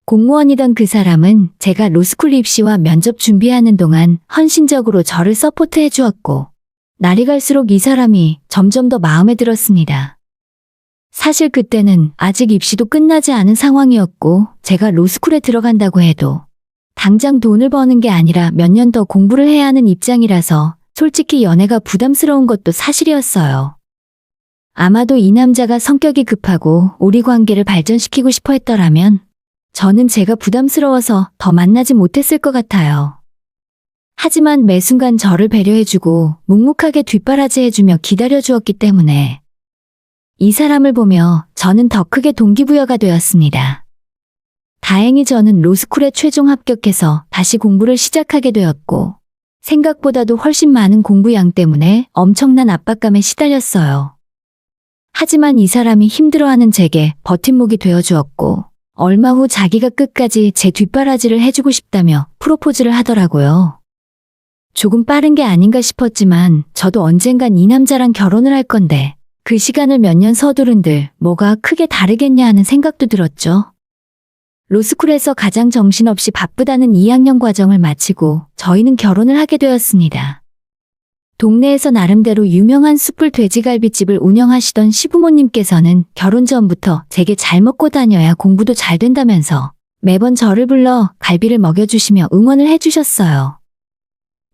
공무원이던 그 사람은 제가 로스쿨 입시와 면접 준비하는 동안 헌신적으로 저를 서포트해 주었고 날이 갈수록 이 사람이 점점 더 마음에 들었습니다. 사실 그때는 아직 입시도 끝나지 않은 상황이었고 제가 로스쿨에 들어간다고 해도 당장 돈을 버는 게 아니라 몇 년 더 공부를 해야 하는 입장이라서 솔직히 연애가 부담스러운 것도 사실이었어요. 아마도 이 남자가 성격이 급하고 우리 관계를 발전시키고 싶어 했더라면 저는 제가 부담스러워서 더 만나지 못했을 것 같아요. 하지만 매 순간 저를 배려해주고 묵묵하게 뒷바라지해주며 기다려주었기 때문에 이 사람을 보며 저는 더 크게 동기부여가 되었습니다. 다행히 저는 로스쿨에 최종 합격해서 다시 공부를 시작하게 되었고 생각보다도 훨씬 많은 공부량 때문에 엄청난 압박감에 시달렸어요. 하지만 이 사람이 힘들어하는 제게 버팀목이 되어주었고 얼마 후 자기가 끝까지 제 뒷바라지를 해주고 싶다며 프로포즈를 하더라고요. 조금 빠른 게 아닌가 싶었지만 저도 언젠간 이 남자랑 결혼을 할 건데 그 시간을 몇 년 서두른들 뭐가 크게 다르겠냐 하는 생각도 들었죠. 로스쿨에서 가장 정신없이 바쁘다는 2학년 과정을 마치고 저희는 결혼을 하게 되었습니다. 동네에서 나름대로 유명한 숯불 돼지갈비집을 운영하시던 시부모님께서는 결혼 전부터 제게 잘 먹고 다녀야 공부도 잘 된다면서 매번 저를 불러 갈비를 먹여주시며 응원을 해주셨어요.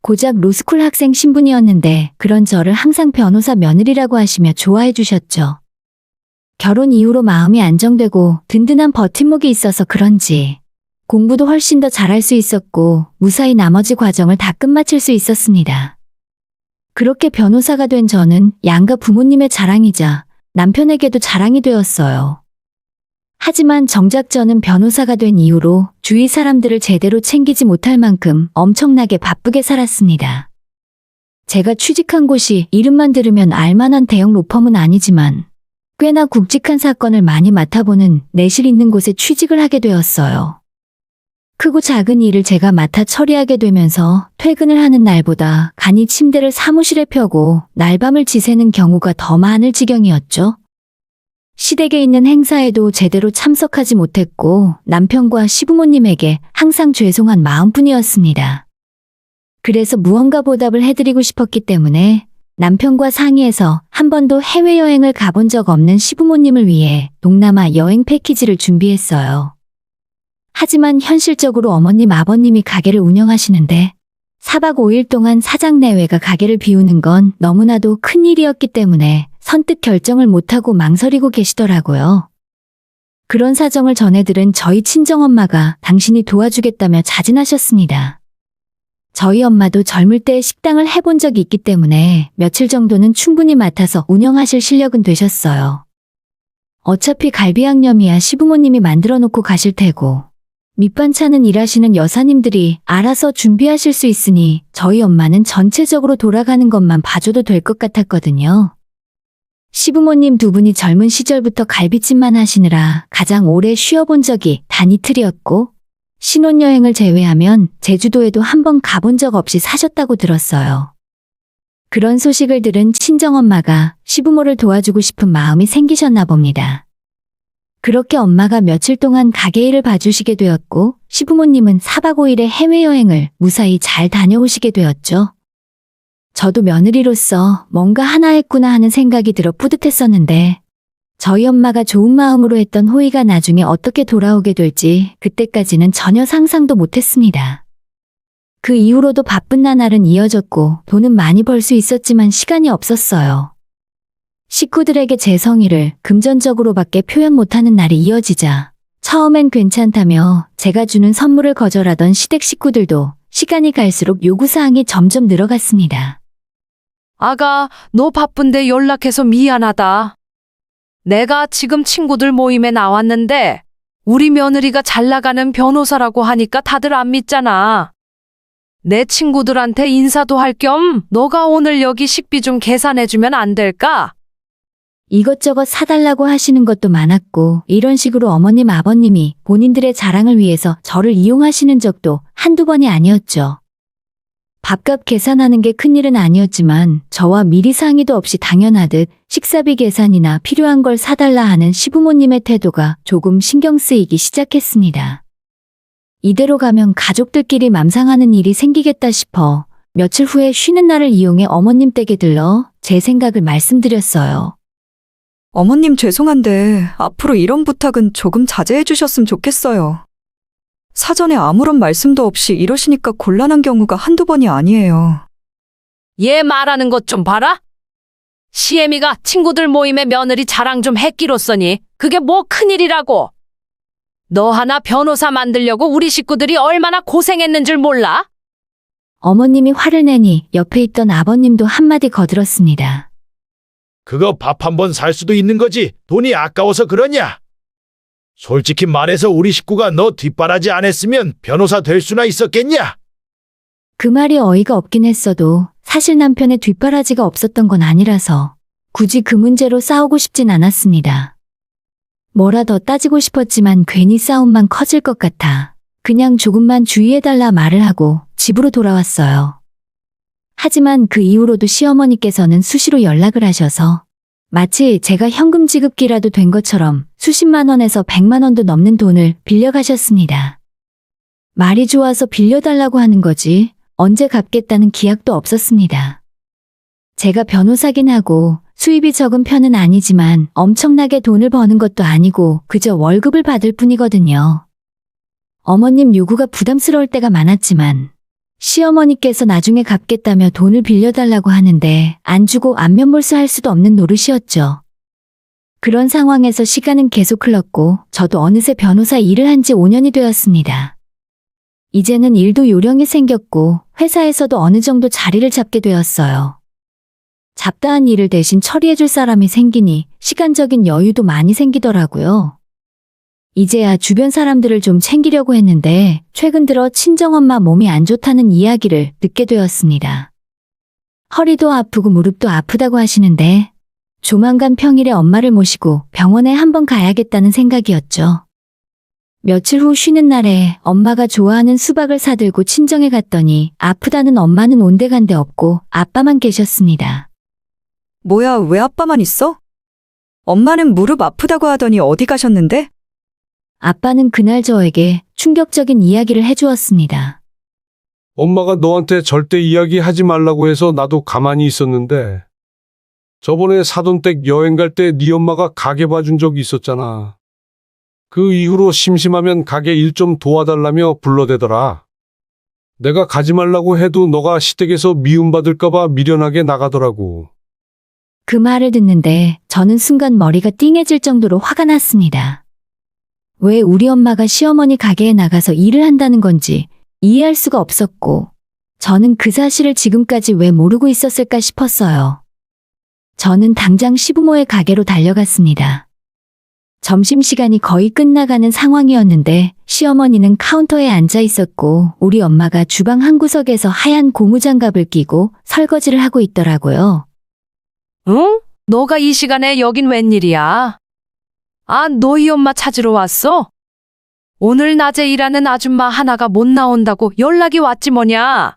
고작 로스쿨 학생 신분이었는데 그런 저를 항상 변호사 며느리라고 하시며 좋아해 주셨죠. 결혼 이후로 마음이 안정되고 든든한 버팀목이 있어서 그런지 공부도 훨씬 더 잘할 수 있었고 무사히 나머지 과정을 다 끝마칠 수 있었습니다. 그렇게 변호사가 된 저는 양가 부모님의 자랑이자 남편에게도 자랑이 되었어요. 하지만 정작 저는 변호사가 된 이후로 주위 사람들을 제대로 챙기지 못할 만큼 엄청나게 바쁘게 살았습니다. 제가 취직한 곳이 이름만 들으면 알만한 대형 로펌은 아니지만 꽤나 굵직한 사건을 많이 맡아보는 내실 있는 곳에 취직을 하게 되었어요. 크고 작은 일을 제가 맡아 처리하게 되면서 퇴근을 하는 날보다 간이 침대를 사무실에 펴고 날밤을 지새는 경우가 더 많을 지경이었죠. 시댁에 있는 행사에도 제대로 참석하지 못했고 남편과 시부모님에게 항상 죄송한 마음뿐이었습니다. 그래서 무언가 보답을 해드리고 싶었기 때문에 남편과 상의해서 한 번도 해외여행을 가본 적 없는 시부모님을 위해 동남아 여행 패키지를 준비했어요. 하지만 현실적으로 어머님 아버님이 가게를 운영하시는데 4박 5일 동안 사장 내외가 가게를 비우는 건 너무나도 큰 일이었기 때문에 선뜻 결정을 못하고 망설이고 계시더라고요. 그런 사정을 전해들은 저희 친정엄마가 당신이 도와주겠다며 자진하셨습니다. 저희 엄마도 젊을 때 식당을 해본 적이 있기 때문에 며칠 정도는 충분히 맡아서 운영하실 실력은 되셨어요. 어차피 갈비 양념이야 시부모님이 만들어 놓고 가실 테고 밑반찬은 일하시는 여사님들이 알아서 준비하실 수 있으니 저희 엄마는 전체적으로 돌아가는 것만 봐줘도 될 것 같았거든요. 시부모님 두 분이 젊은 시절부터 갈비찜만 하시느라 가장 오래 쉬어본 적이 단 이틀이었고 신혼여행을 제외하면 제주도에도 한 번 가본 적 없이 사셨다고 들었어요. 그런 소식을 들은 친정엄마가 시부모를 도와주고 싶은 마음이 생기셨나 봅니다. 그렇게 엄마가 며칠 동안 가게 일을 봐주시게 되었고 시부모님은 4박 5일의 해외여행을 무사히 잘 다녀오시게 되었죠. 저도 며느리로서 뭔가 하나 했구나 하는 생각이 들어 뿌듯했었는데 저희 엄마가 좋은 마음으로 했던 호의가 나중에 어떻게 돌아오게 될지 그때까지는 전혀 상상도 못했습니다. 그 이후로도 바쁜 나날은 이어졌고 돈은 많이 벌 수 있었지만 시간이 없었어요. 식구들에게 제 성의를 금전적으로밖에 표현 못하는 날이 이어지자 처음엔 괜찮다며 제가 주는 선물을 거절하던 시댁 식구들도 시간이 갈수록 요구사항이 점점 늘어갔습니다.
아가, 너 바쁜데 연락해서 미안하다. 내가 지금 친구들 모임에 나왔는데 우리 며느리가 잘 나가는 변호사라고 하니까 다들 안 믿잖아. 내 친구들한테 인사도 할 겸 너가 오늘 여기 식비 좀 계산해주면 안 될까?
이것저것 사달라고 하시는 것도 많았고 이런 식으로 어머님 아버님이 본인들의 자랑을 위해서 저를 이용하시는 적도 한두 번이 아니었죠. 밥값 계산하는 게 큰일은 아니었지만 저와 미리 상의도 없이 당연하듯 식사비 계산이나 필요한 걸 사달라 하는 시부모님의 태도가 조금 신경 쓰이기 시작했습니다. 이대로 가면 가족들끼리 맘상하는 일이 생기겠다 싶어 며칠 후에 쉬는 날을 이용해 어머님 댁에 들러 제 생각을 말씀드렸어요.
어머님 죄송한데 앞으로 이런 부탁은 조금 자제해 주셨으면 좋겠어요. 사전에 아무런 말씀도 없이 이러시니까 곤란한 경우가 한두 번이 아니에요.
얘 말하는 것 좀 봐라. 시애미가 친구들 모임에 며느리 자랑 좀 했기로써니 그게 뭐 큰일이라고. 너 하나 변호사 만들려고 우리 식구들이 얼마나 고생했는 줄 몰라?
어머님이 화를 내니 옆에 있던 아버님도 한마디 거들었습니다.
그거 밥 한 번 살 수도 있는 거지. 돈이 아까워서 그러냐? 솔직히 말해서 우리 식구가 너 뒷바라지 안 했으면 변호사 될 수나 있었겠냐?
그 말이 어이가 없긴 했어도 사실 남편의 뒷바라지가 없었던 건 아니라서 굳이 그 문제로 싸우고 싶진 않았습니다. 뭐라 더 따지고 싶었지만 괜히 싸움만 커질 것 같아 그냥 조금만 주의해달라 말을 하고 집으로 돌아왔어요. 하지만 그 이후로도 시어머니께서는 수시로 연락을 하셔서 마치 제가 현금 지급기라도 된 것처럼 수십만 원에서 100만 원도 넘는 돈을 빌려가셨습니다. 말이 좋아서 빌려달라고 하는 거지 언제 갚겠다는 기약도 없었습니다. 제가 변호사긴 하고 수입이 적은 편은 아니지만 엄청나게 돈을 버는 것도 아니고 그저 월급을 받을 뿐이거든요. 어머님 요구가 부담스러울 때가 많았지만 시어머니께서 나중에 갚겠다며 돈을 빌려달라고 하는데 안 주고 안면몰수할 수도 없는 노릇이었죠. 그런 상황에서 시간은 계속 흘렀고 저도 어느새 변호사 일을 한 지 5년이 되었습니다. 이제는 일도 요령이 생겼고 회사에서도 어느 정도 자리를 잡게 되었어요. 잡다한 일을 대신 처리해줄 사람이 생기니 시간적인 여유도 많이 생기더라고요. 이제야 주변 사람들을 좀 챙기려고 했는데 최근 들어 친정엄마 몸이 안 좋다는 이야기를 듣게 되었습니다. 허리도 아프고 무릎도 아프다고 하시는데 조만간 평일에 엄마를 모시고 병원에 한번 가야겠다는 생각이었죠. 며칠 후 쉬는 날에 엄마가 좋아하는 수박을 사들고 친정에 갔더니 아프다는 엄마는 온데간데 없고 아빠만 계셨습니다.
뭐야, 왜 아빠만 있어? 엄마는 무릎 아프다고 하더니 어디 가셨는데?
아빠는 그날 저에게 충격적인 이야기를 해주었습니다.
엄마가 너한테 절대 이야기하지 말라고 해서 나도 가만히 있었는데 저번에 사돈댁 여행 갈 때 네 엄마가 가게 봐준 적이 있었잖아. 그 이후로 심심하면 가게 일 좀 도와달라며 불러대더라. 내가 가지 말라고 해도 너가 시댁에서 미움받을까봐 미련하게 나가더라고.
그 말을 듣는데 저는 순간 머리가 띵해질 정도로 화가 났습니다. 왜 우리 엄마가 시어머니 가게에 나가서 일을 한다는 건지 이해할 수가 없었고 저는 그 사실을 지금까지 왜 모르고 있었을까 싶었어요. 저는 당장 시부모의 가게로 달려갔습니다. 점심시간이 거의 끝나가는 상황이었는데 시어머니는 카운터에 앉아 있었고 우리 엄마가 주방 한 구석에서 하얀 고무장갑을 끼고 설거지를 하고 있더라고요.
응? 너가 이 시간에 여긴 웬일이야? 아, 너희 엄마 찾으러 왔어? 오늘 낮에 일하는 아줌마 하나가 못 나온다고 연락이 왔지 뭐냐?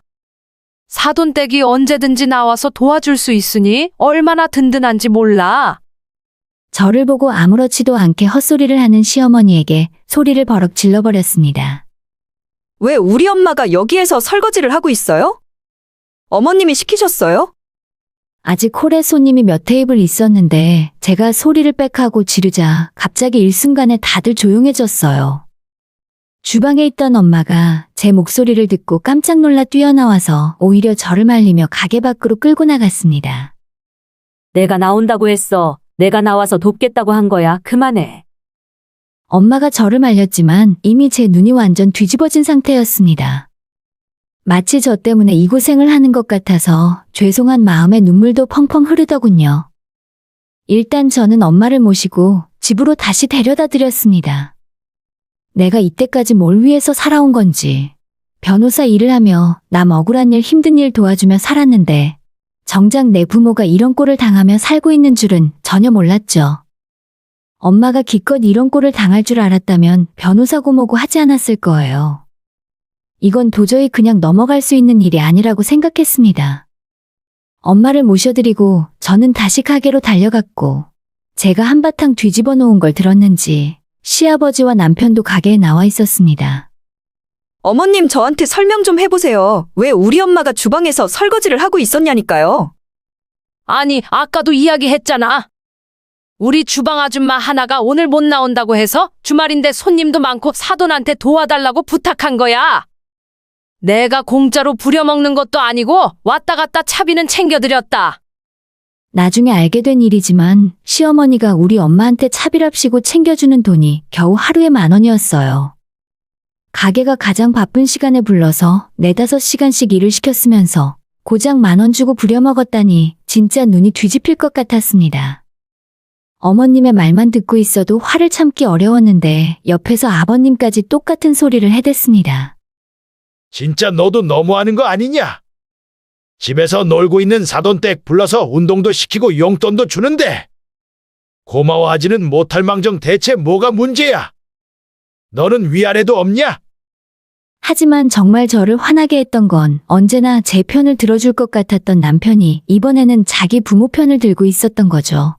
사돈댁이 언제든지 나와서 도와줄 수 있으니 얼마나 든든한지 몰라.
저를 보고 아무렇지도 않게 헛소리를 하는 시어머니에게 소리를 버럭 질러버렸습니다.
왜 우리 엄마가 여기에서 설거지를 하고 있어요? 어머님이 시키셨어요?
아직 홀에 손님이 몇 테이블 있었는데 제가 소리를 빽하고 지르자 갑자기 일순간에 다들 조용해졌어요. 주방에 있던 엄마가 제 목소리를 듣고 깜짝 놀라 뛰어나와서 오히려 저를 말리며 가게 밖으로 끌고 나갔습니다.
내가 나온다고 했어. 내가 나와서 돕겠다고 한 거야. 그만해.
엄마가 저를 말렸지만 이미 제 눈이 완전 뒤집어진 상태였습니다. 마치 저 때문에 이 고생을 하는 것 같아서 죄송한 마음에 눈물도 펑펑 흐르더군요. 일단 저는 엄마를 모시고 집으로 다시 데려다 드렸습니다. 내가 이때까지 뭘 위해서 살아온 건지, 변호사 일을 하며 남 억울한 일 힘든 일 도와주며 살았는데 정작 내 부모가 이런 꼴을 당하며 살고 있는 줄은 전혀 몰랐죠. 엄마가 기껏 이런 꼴을 당할 줄 알았다면 변호사고 뭐고 하지 않았을 거예요. 이건 도저히 그냥 넘어갈 수 있는 일이 아니라고 생각했습니다. 엄마를 모셔드리고 저는 다시 가게로 달려갔고 제가 한바탕 뒤집어 놓은 걸 들었는지 시아버지와 남편도 가게에 나와 있었습니다.
어머님 저한테 설명 좀 해보세요. 왜 우리 엄마가 주방에서 설거지를 하고 있었냐니까요.
아니, 아까도 이야기했잖아. 우리 주방 아줌마 하나가 오늘 못 나온다고 해서 주말인데 손님도 많고 사돈한테 도와달라고 부탁한 거야. 내가 공짜로 부려먹는 것도 아니고 왔다 갔다 차비는 챙겨드렸다.
나중에 알게 된 일이지만 시어머니가 우리 엄마한테 차비랍시고 챙겨주는 돈이 겨우 하루에 10,000원이었어요. 가게가 가장 바쁜 시간에 불러서 4-5시간씩 일을 시켰으면서 고작 10,000원 주고 부려먹었다니 진짜 눈이 뒤집힐 것 같았습니다. 어머님의 말만 듣고 있어도 화를 참기 어려웠는데 옆에서 아버님까지 똑같은 소리를 해댔습니다.
진짜 너도 너무하는 거 아니냐? 집에서 놀고 있는 사돈댁 불러서 운동도 시키고 용돈도 주는데 고마워하지는 못할 망정 대체 뭐가 문제야? 너는 위아래도 없냐?
하지만 정말 저를 화나게 했던 건 언제나 제 편을 들어줄 것 같았던 남편이 이번에는 자기 부모 편을 들고 있었던 거죠.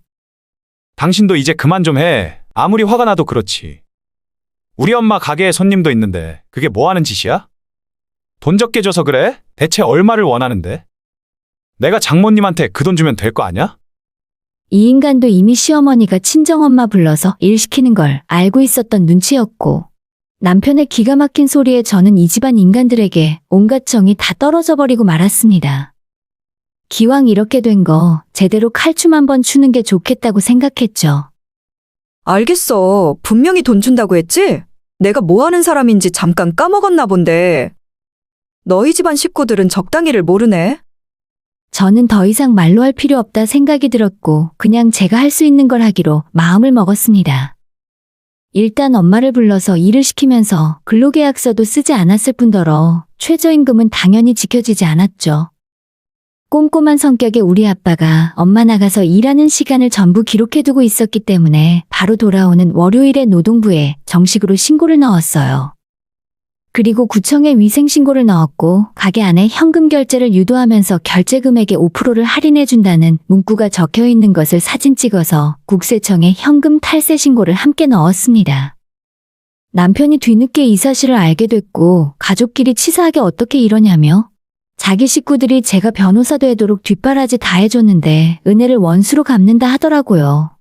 당신도 이제 그만 좀 해. 아무리 화가 나도 그렇지. 우리 엄마 가게에 손님도 있는데 그게 뭐 하는 짓이야? 돈 적게 줘서 그래? 대체 얼마를 원하는데? 내가 장모님한테 그 돈 주면 될 거 아냐?
이 인간도 이미 시어머니가 친정엄마 불러서 일 시키는 걸 알고 있었던 눈치였고 남편의 기가 막힌 소리에 저는 이 집안 인간들에게 온갖 정이 다 떨어져 버리고 말았습니다. 기왕 이렇게 된 거 제대로 칼춤 한번 추는 게 좋겠다고 생각했죠.
알겠어. 분명히 돈 준다고 했지? 내가 뭐 하는 사람인지 잠깐 까먹었나 본데. 너희 집안 식구들은 적당히를 모르네.
저는 더 이상 말로 할 필요 없다 생각이 들었고 그냥 제가 할 수 있는 걸 하기로 마음을 먹었습니다. 일단 엄마를 불러서 일을 시키면서 근로계약서도 쓰지 않았을 뿐더러 최저임금은 당연히 지켜지지 않았죠. 꼼꼼한 성격의 우리 아빠가 엄마 나가서 일하는 시간을 전부 기록해두고 있었기 때문에 바로 돌아오는 월요일에 노동부에 정식으로 신고를 넣었어요. 그리고 구청에 위생신고를 넣었고 가게 안에 현금 결제를 유도하면서 결제 금액의 5%를 할인해준다는 문구가 적혀 있는 것을 사진 찍어서 국세청에 현금 탈세 신고를 함께 넣었습니다. 남편이 뒤늦게 이 사실을 알게 됐고 가족끼리 치사하게 어떻게 이러냐며 자기 식구들이 제가 변호사 되도록 뒷바라지 다 해줬는데 은혜를 원수로 갚는다 하더라고요.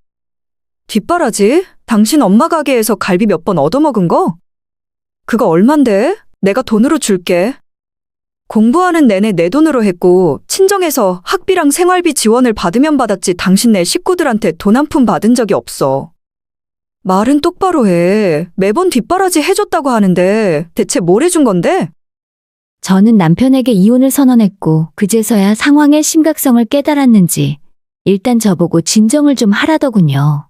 뒷바라지? 당신 엄마 가게에서 갈비 몇 번 얻어먹은 거? 그거 얼만데? 내가 돈으로 줄게. 공부하는 내내 내 돈으로 했고 친정에서 학비랑 생활비 지원을 받으면 받았지 당신네 식구들한테 돈 한 푼 받은 적이 없어. 말은 똑바로 해. 매번 뒷바라지 해줬다고 하는데 대체 뭘 해준 건데?
저는 남편에게 이혼을 선언했고 그제서야 상황의 심각성을 깨달았는지 일단 저보고 진정을 좀 하라더군요.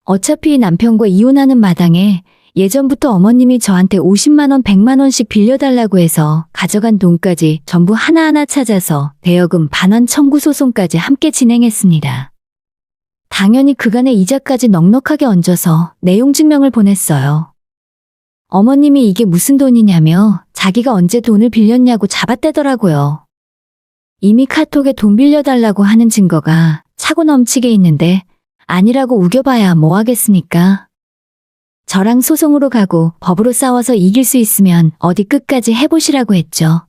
어차피 남편과 이혼하는 마당에 예전부터 어머님이 저한테 50만 원, 100만 원씩 빌려달라고 해서 가져간 돈까지 전부 하나하나 찾아서 대여금 반환 청구 소송까지 함께 진행했습니다. 당연히 그간의 이자까지 넉넉하게 얹어서 내용 증명을 보냈어요. 어머님이 이게 무슨 돈이냐며 자기가 언제 돈을 빌렸냐고 잡아떼더라고요. 이미 카톡에 돈 빌려달라고 하는 증거가 차고 넘치게 있는데 아니라고 우겨봐야 뭐 하겠습니까? 저랑 소송으로 가고 법으로 싸워서 이길 수 있으면 어디 끝까지 해보시라고 했죠.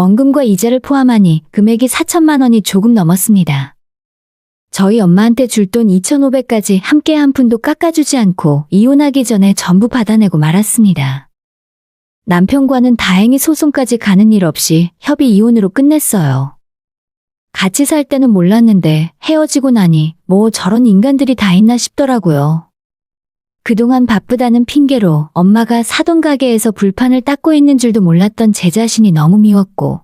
원금과 이자를 포함하니 금액이 4천만 원이 조금 넘었습니다. 저희 엄마한테 줄 돈 2,500까지 함께 한 푼도 깎아주지 않고 이혼하기 전에 전부 받아내고 말았습니다. 남편과는 다행히 소송까지 가는 일 없이 협의 이혼으로 끝냈어요. 같이 살 때는 몰랐는데 헤어지고 나니 뭐 저런 인간들이 다 있나 싶더라고요. 그동안 바쁘다는 핑계로 엄마가 사돈 가게에서 불판을 닦고 있는 줄도 몰랐던 제 자신이 너무 미웠고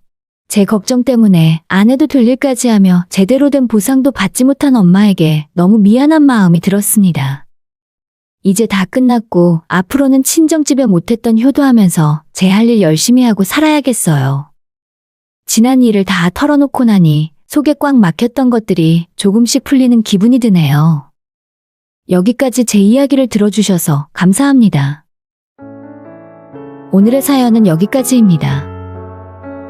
제 걱정 때문에 아내도 될 일까지 하며 제대로 된 보상도 받지 못한 엄마에게 너무 미안한 마음이 들었습니다. 이제 다 끝났고 앞으로는 친정집에 못했던 효도하면서 제 할 일 열심히 하고 살아야겠어요. 지난 일을 다 털어놓고 나니 속에 꽉 막혔던 것들이 조금씩 풀리는 기분이 드네요. 여기까지 제 이야기를 들어주셔서 감사합니다. 오늘의 사연은 여기까지입니다.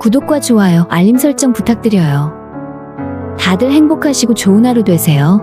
구독과 좋아요, 알림 설정 부탁드려요. 다들 행복하시고 좋은 하루 되세요.